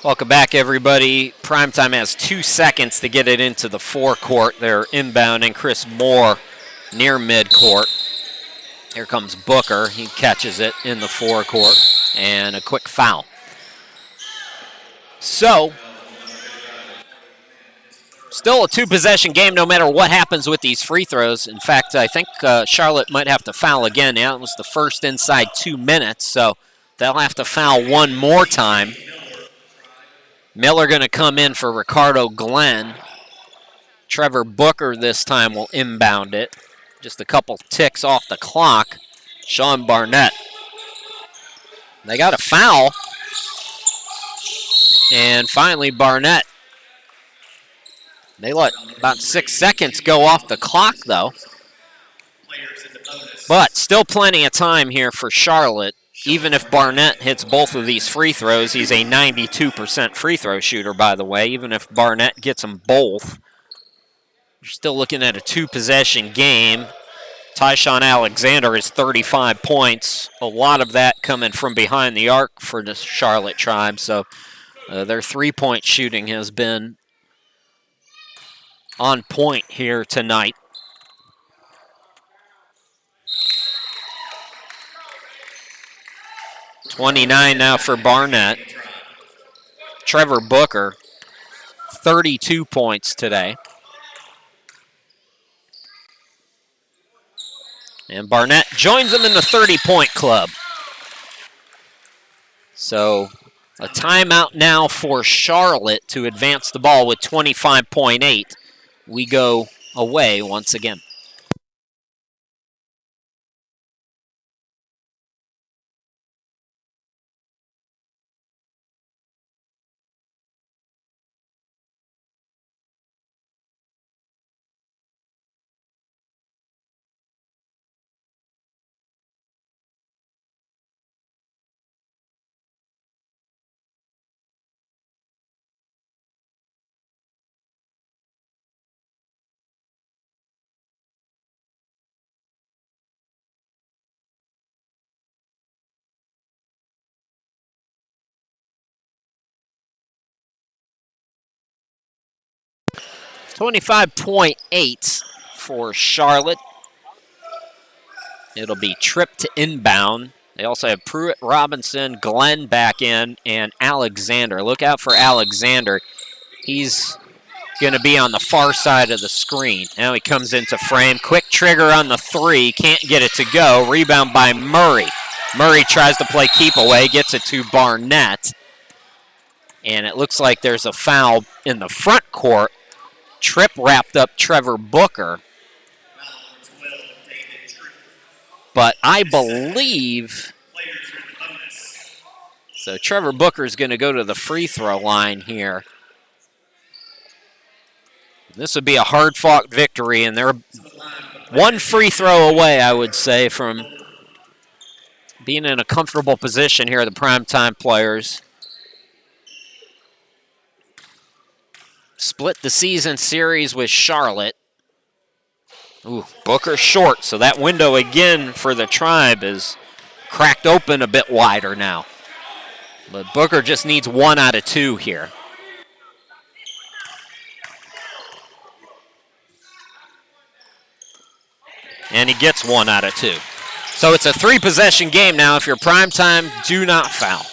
Welcome back, everybody. PrimeTime has 2 seconds to get it into the forecourt. They're inbounding Chris Moore near midcourt. Here comes Booker. He catches it in the forecourt, and a quick foul. So, still a 2-possession game no matter what happens with these free throws. In fact, I think Charlotte might have to foul again. Yeah, it was the first inside 2 minutes, so they'll have to foul one more time. Miller going to come in for Ricardo Glenn. Trevor Booker this time will inbound it. Just a couple ticks off the clock. Sean Barnett. They got a foul. And finally Barnett. They let about 6 seconds go off the clock though. But still plenty of time here for Charlotte. Even if Barnett hits both of these free throws, he's a 92% free throw shooter, by the way. Even if Barnett gets them both, you're still looking at a 2-possession game. Tyshawn Alexander is 35 points. A lot of that coming from behind the arc for the Charlotte Tribe. So their three-point shooting has been on point here tonight. .29 now for Barnett. Trevor Booker, 32 points today. And Barnett joins them in the 30-point club. So a timeout now for Charlotte to advance the ball with 25.8. We go away once again. .8 for Charlotte. It'll be Tripp to inbound. They also have Pruitt, Robinson, Glenn back in, and Alexander. Look out for Alexander. He's going to be on the far side of the screen. Now he comes into frame. Quick trigger on the three. Can't get it to go. Rebound by Murray. Murray tries to play keep away. Gets it to Barnett. And it looks like there's a foul in the front court. Tripp wrapped up Trevor Booker. But I believe, so Trevor Booker is going to go to the free throw line here. This would be a hard-fought victory, and they're one free throw away, I would say, from being in a comfortable position here, the PrimeTime players. Split the season series with Charlotte. Ooh, Booker short, so that window again for the Tribe is cracked open a bit wider now. But Booker just needs 1 out of 2 here. And he gets 1 out of 2. So it's a 3-possession game now. If you're PrimeTime, do not foul.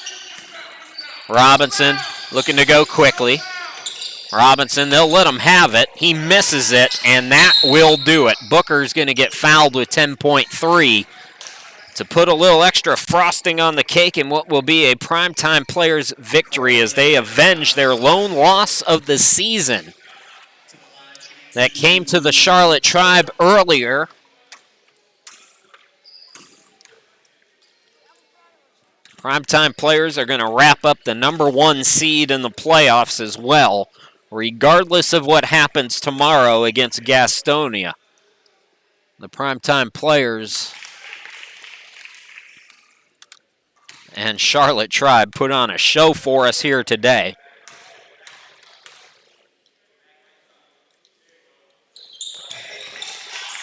Robinson looking to go quickly. Robinson, they'll let him have it. He misses it, and that will do it. Booker's going to get fouled with 10.3 to put a little extra frosting on the cake in what will be a PrimeTime players' victory as they avenge their lone loss of the season that came to the Charlotte Tribe earlier. PrimeTime players are going to wrap up the #1 seed in the playoffs as well, regardless of what happens tomorrow against Gastonia. The PrimeTime players and Charlotte Tribe put on a show for us here today.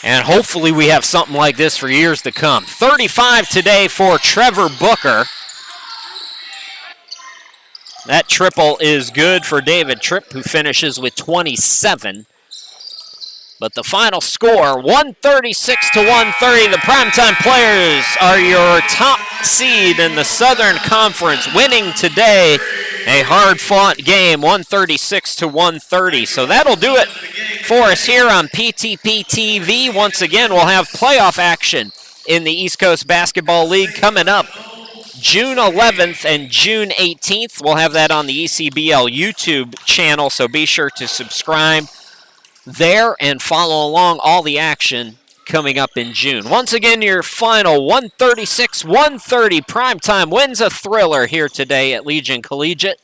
And hopefully we have something like this for years to come. 35 today for Trevor Booker. That triple is good for David Tripp, who finishes with 27. But the final score, 136 to 130. The PrimeTime players are your top seed in the Southern Conference, winning today a hard-fought game, 136 to 130. So that'll do it for us here on PTP TV. Once again, we'll have playoff action in the East Coast Basketball League coming up June 11th and June 18th. We'll have that on the ECBL YouTube channel, so be sure to subscribe there and follow along all the action coming up in June. Once again, your final 136-130. PrimeTime wins a thriller here today at Legion Collegiate.